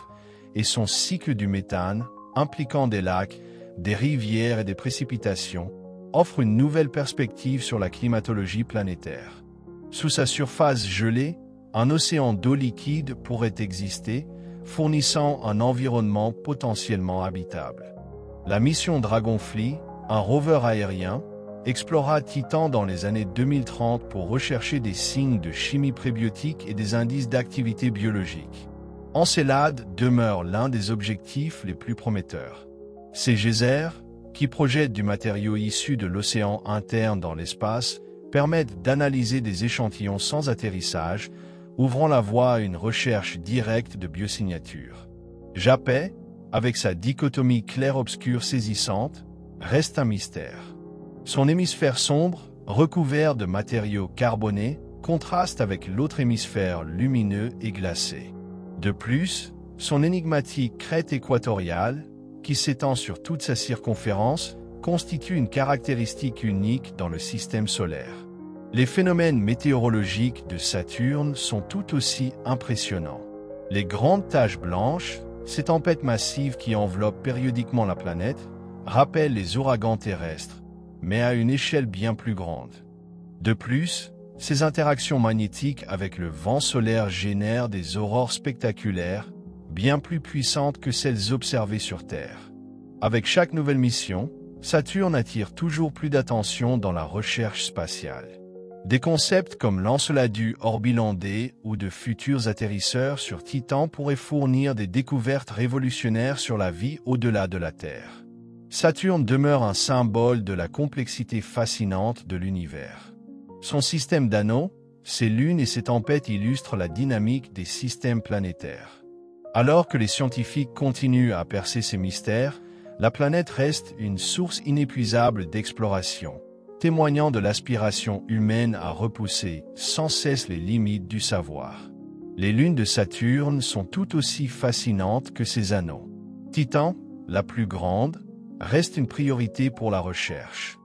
et son cycle du méthane, impliquant des lacs, des rivières et des précipitations, offrent une nouvelle perspective sur la climatologie planétaire. Sous sa surface gelée, un océan d'eau liquide pourrait exister, fournissant un environnement potentiellement habitable. La mission Dragonfly, un rover aérien, explora Titan dans les années 2030 pour rechercher des signes de chimie prébiotique et des indices d'activité biologique. Encelade demeure l'un des objectifs les plus prometteurs. Ces geysers, qui projettent du matériau issu de l'océan interne dans l'espace, permettent d'analyser des échantillons sans atterrissage, ouvrant la voie à une recherche directe de biosignatures. Japet, avec sa dichotomie clair-obscur saisissante, reste un mystère. Son hémisphère sombre, recouvert de matériaux carbonés, contraste avec l'autre hémisphère lumineux et glacé. De plus, son énigmatique crête équatoriale, qui s'étend sur toute sa circonférence, constitue une caractéristique unique dans le système solaire. Les phénomènes météorologiques de Saturne sont tout aussi impressionnants. Les grandes taches blanches, ces tempêtes massives qui enveloppent périodiquement la planète, rappellent les ouragans terrestres, mais à une échelle bien plus grande. De plus, ces interactions magnétiques avec le vent solaire génèrent des aurores spectaculaires, bien plus puissantes que celles observées sur Terre. Avec chaque nouvelle mission, Saturne attire toujours plus d'attention dans la recherche spatiale. Des concepts comme l'Enceladu orbilandé ou de futurs atterrisseurs sur Titan pourraient fournir des découvertes révolutionnaires sur la vie au-delà de la Terre. Saturne demeure un symbole de la complexité fascinante de l'univers. Son système d'anneaux, ses lunes et ses tempêtes illustrent la dynamique des systèmes planétaires. Alors que les scientifiques continuent à percer ces mystères, la planète reste une source inépuisable d'exploration, témoignant de l'aspiration humaine à repousser sans cesse les limites du savoir. Les lunes de Saturne sont tout aussi fascinantes que ses anneaux. Titan, la plus grande, reste une priorité pour la recherche.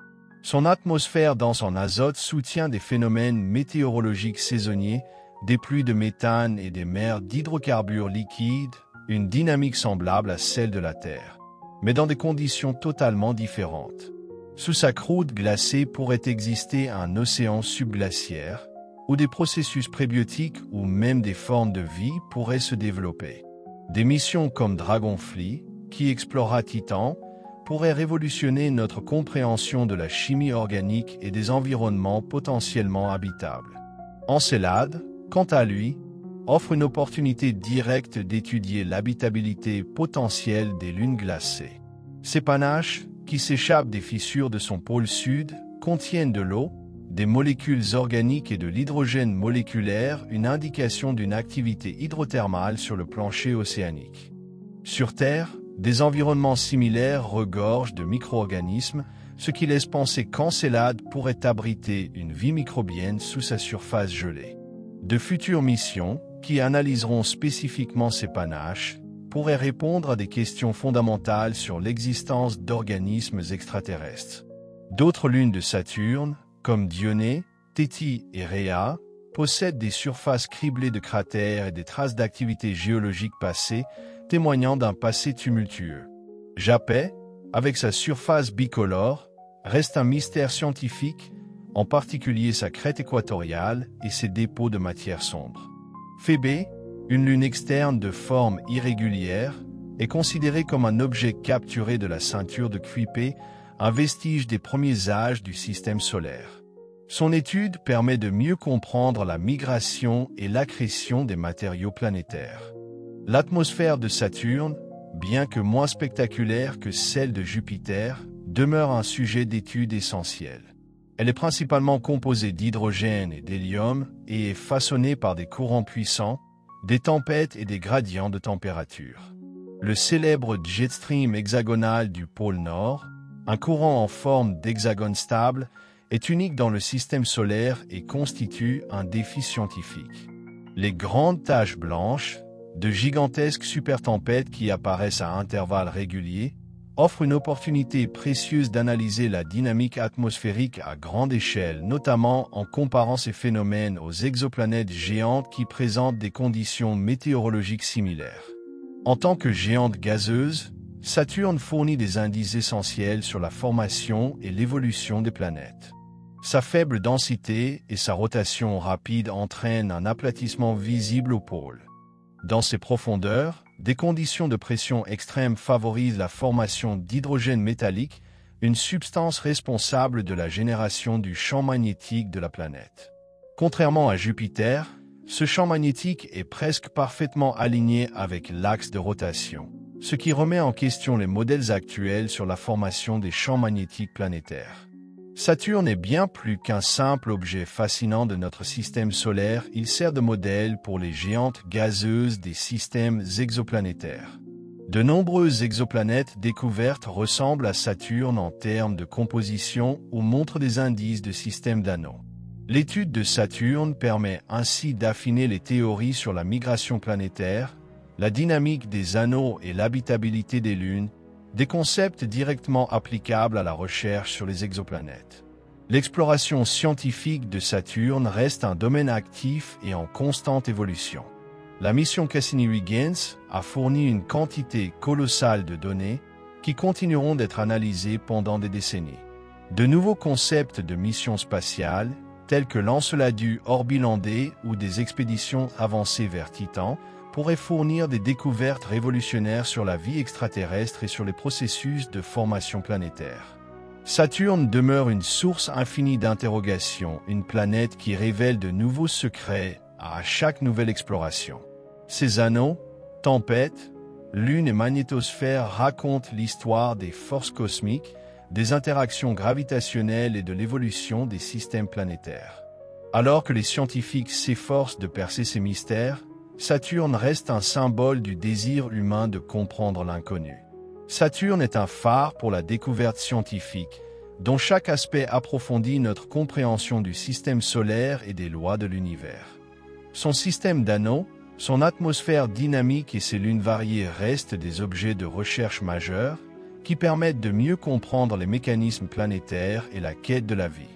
Son atmosphère dense en azote soutient des phénomènes météorologiques saisonniers, des pluies de méthane et des mers d'hydrocarbures liquides, une dynamique semblable à celle de la Terre, mais dans des conditions totalement différentes. Sous sa croûte glacée pourrait exister un océan subglaciaire, où des processus prébiotiques ou même des formes de vie pourraient se développer. Des missions comme Dragonfly, qui explora Titan, pourraient révolutionner notre compréhension de la chimie organique et des environnements potentiellement habitables. Encelade, quant à lui, offre une opportunité directe d'étudier l'habitabilité potentielle des lunes glacées. Ces panaches, qui s'échappent des fissures de son pôle sud, contiennent de l'eau, des molécules organiques et de l'hydrogène moléculaire, une indication d'une activité hydrothermale sur le plancher océanique. Sur Terre, des environnements similaires regorgent de micro-organismes, ce qui laisse penser qu'Encelade pourrait abriter une vie microbienne sous sa surface gelée. De futures missions, qui analyseront spécifiquement ces panaches, pourrait répondre à des questions fondamentales sur l'existence d'organismes extraterrestres. D'autres lunes de Saturne, comme Dionée, Téthys et Rhéa, possèdent des surfaces criblées de cratères et des traces d'activités géologiques passées, témoignant d'un passé tumultueux. Japet, avec sa surface bicolore, reste un mystère scientifique, en particulier sa crête équatoriale et ses dépôts de matière sombre. Phébé, une lune externe de forme irrégulière, est considérée comme un objet capturé de la ceinture de Kuiper, un vestige des premiers âges du système solaire. Son étude permet de mieux comprendre la migration et l'accrétion des matériaux planétaires. L'atmosphère de Saturne, bien que moins spectaculaire que celle de Jupiter, demeure un sujet d'étude essentiel. Elle est principalement composée d'hydrogène et d'hélium et est façonnée par des courants puissants, des tempêtes et des gradients de température. Le célèbre jet stream hexagonal du pôle Nord, un courant en forme d'hexagone stable, est unique dans le système solaire et constitue un défi scientifique. Les grandes taches blanches, de gigantesques supertempêtes qui apparaissent à intervalles réguliers, offrent une opportunité précieuse d'analyser la dynamique atmosphérique à grande échelle, notamment en comparant ces phénomènes aux exoplanètes géantes qui présentent des conditions météorologiques similaires. En tant que géante gazeuse, Saturne fournit des indices essentiels sur la formation et l'évolution des planètes. Sa faible densité et sa rotation rapide entraînent un aplatissement visible au pôle. Dans ses profondeurs, des conditions de pression extrême favorisent la formation d'hydrogène métallique, une substance responsable de la génération du champ magnétique de la planète. Contrairement à Jupiter, ce champ magnétique est presque parfaitement aligné avec l'axe de rotation, ce qui remet en question les modèles actuels sur la formation des champs magnétiques planétaires. Saturne est bien plus qu'un simple objet fascinant de notre système solaire, il sert de modèle pour les géantes gazeuses des systèmes exoplanétaires. De nombreuses exoplanètes découvertes ressemblent à Saturne en termes de composition ou montrent des indices de systèmes d'anneaux. L'étude de Saturne permet ainsi d'affiner les théories sur la migration planétaire, la dynamique des anneaux et l'habitabilité des lunes, des concepts directement applicables à la recherche sur les exoplanètes. L'exploration scientifique de Saturne reste un domaine actif et en constante évolution. La mission Cassini-Huygens a fourni une quantité colossale de données qui continueront d'être analysées pendant des décennies. De nouveaux concepts de missions spatiales, tels que l'Enceladu orbilandais ou des expéditions avancées vers Titan, pourrait fournir des découvertes révolutionnaires sur la vie extraterrestre et sur les processus de formation planétaire. Saturne demeure une source infinie d'interrogations, une planète qui révèle de nouveaux secrets à chaque nouvelle exploration. Ses anneaux, tempêtes, lunes et magnétosphères racontent l'histoire des forces cosmiques, des interactions gravitationnelles et de l'évolution des systèmes planétaires. Alors que les scientifiques s'efforcent de percer ces mystères, Saturne reste un symbole du désir humain de comprendre l'inconnu. Saturne est un phare pour la découverte scientifique, dont chaque aspect approfondit notre compréhension du système solaire et des lois de l'univers. Son système d'anneaux, son atmosphère dynamique et ses lunes variées restent des objets de recherche majeurs qui permettent de mieux comprendre les mécanismes planétaires et la quête de la vie.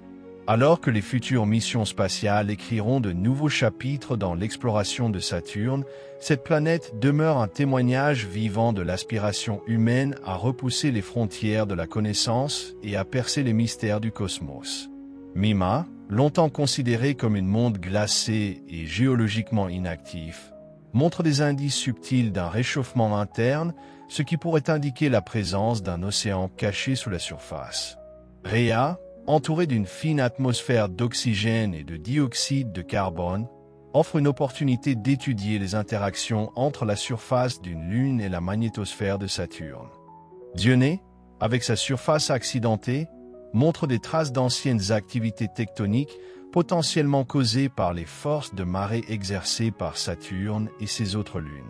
Alors que les futures missions spatiales écriront de nouveaux chapitres dans l'exploration de Saturne, cette planète demeure un témoignage vivant de l'aspiration humaine à repousser les frontières de la connaissance et à percer les mystères du cosmos. Mima, longtemps considéré comme un monde glacé et géologiquement inactif, montre des indices subtils d'un réchauffement interne, ce qui pourrait indiquer la présence d'un océan caché sous la surface. Rhéa, entouré d'une fine atmosphère d'oxygène et de dioxyde de carbone, offre une opportunité d'étudier les interactions entre la surface d'une lune et la magnétosphère de Saturne. Dionée, avec sa surface accidentée, montre des traces d'anciennes activités tectoniques potentiellement causées par les forces de marée exercées par Saturne et ses autres lunes.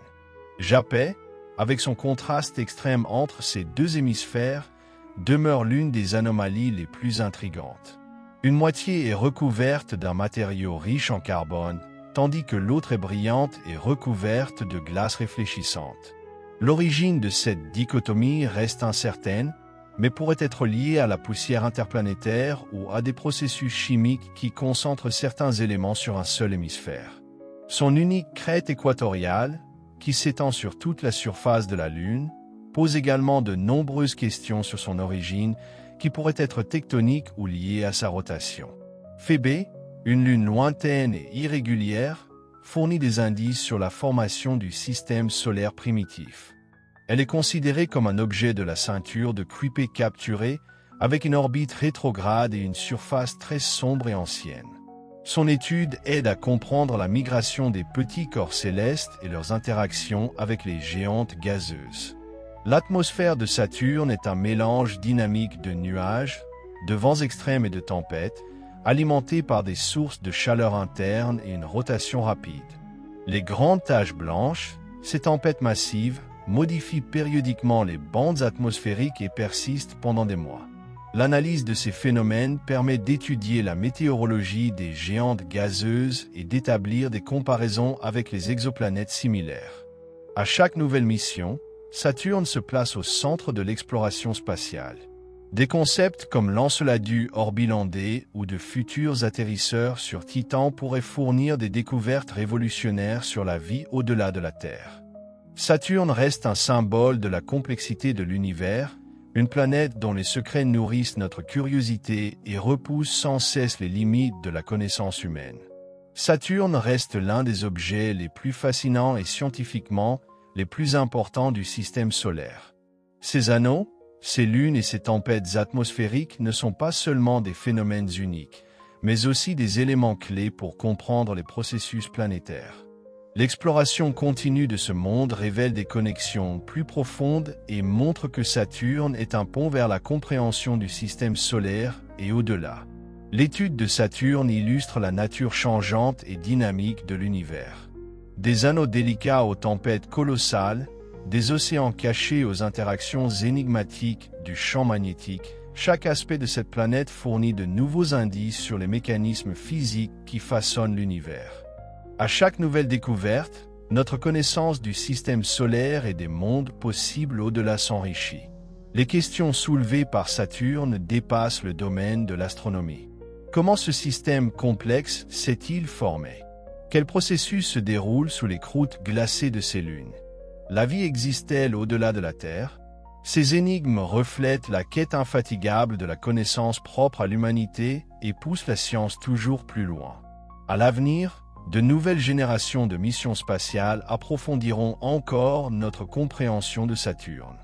Japet, avec son contraste extrême entre ces deux hémisphères, demeure l'une des anomalies les plus intrigantes. Une moitié est recouverte d'un matériau riche en carbone, tandis que l'autre est brillante et recouverte de glace réfléchissante. L'origine de cette dichotomie reste incertaine, mais pourrait être liée à la poussière interplanétaire ou à des processus chimiques qui concentrent certains éléments sur un seul hémisphère. Son unique crête équatoriale, qui s'étend sur toute la surface de la Lune, pose également de nombreuses questions sur son origine qui pourraient être tectoniques ou liées à sa rotation. Phébé, une lune lointaine et irrégulière, fournit des indices sur la formation du système solaire primitif. Elle est considérée comme un objet de la ceinture de Kuiper capturé, avec une orbite rétrograde et une surface très sombre et ancienne. Son étude aide à comprendre la migration des petits corps célestes et leurs interactions avec les géantes gazeuses. L'atmosphère de Saturne est un mélange dynamique de nuages, de vents extrêmes et de tempêtes, alimenté par des sources de chaleur interne et une rotation rapide. Les grandes taches blanches, ces tempêtes massives, modifient périodiquement les bandes atmosphériques et persistent pendant des mois. L'analyse de ces phénomènes permet d'étudier la météorologie des géantes gazeuses et d'établir des comparaisons avec les exoplanètes similaires. À chaque nouvelle mission, Saturne se place au centre de l'exploration spatiale. Des concepts comme l'Enceladu orbilandé ou de futurs atterrisseurs sur Titan pourraient fournir des découvertes révolutionnaires sur la vie au-delà de la Terre. Saturne reste un symbole de la complexité de l'univers, une planète dont les secrets nourrissent notre curiosité et repoussent sans cesse les limites de la connaissance humaine. Saturne reste l'un des objets les plus fascinants et scientifiquement les plus importants du système solaire. Ces anneaux, ces lunes et ces tempêtes atmosphériques ne sont pas seulement des phénomènes uniques, mais aussi des éléments clés pour comprendre les processus planétaires. L'exploration continue de ce monde révèle des connexions plus profondes et montre que Saturne est un pont vers la compréhension du système solaire et au-delà. L'étude de Saturne illustre la nature changeante et dynamique de l'univers. Des anneaux délicats aux tempêtes colossales, des océans cachés aux interactions énigmatiques du champ magnétique, chaque aspect de cette planète fournit de nouveaux indices sur les mécanismes physiques qui façonnent l'univers. À chaque nouvelle découverte, notre connaissance du système solaire et des mondes possibles au-delà s'enrichit. Les questions soulevées par Saturne dépassent le domaine de l'astronomie. Comment ce système complexe s'est-il formé? Quel processus se déroule sous les croûtes glacées de ces lunes? La vie existe-t-elle au-delà de la Terre? Ces énigmes reflètent la quête infatigable de la connaissance propre à l'humanité et poussent la science toujours plus loin. À l'avenir, de nouvelles générations de missions spatiales approfondiront encore notre compréhension de Saturne.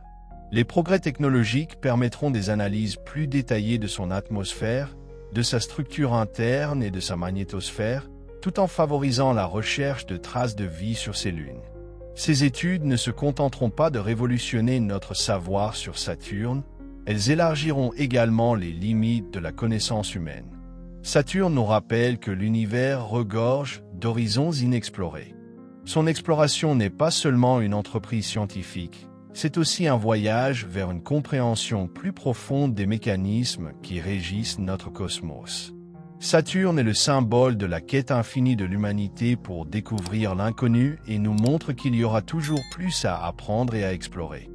Les progrès technologiques permettront des analyses plus détaillées de son atmosphère, de sa structure interne et de sa magnétosphère, tout en favorisant la recherche de traces de vie sur ces lunes. Ces études ne se contenteront pas de révolutionner notre savoir sur Saturne, elles élargiront également les limites de la connaissance humaine. Saturne nous rappelle que l'univers regorge d'horizons inexplorés. Son exploration n'est pas seulement une entreprise scientifique, c'est aussi un voyage vers une compréhension plus profonde des mécanismes qui régissent notre cosmos. Saturne est le symbole de la quête infinie de l'humanité pour découvrir l'inconnu et nous montre qu'il y aura toujours plus à apprendre et à explorer.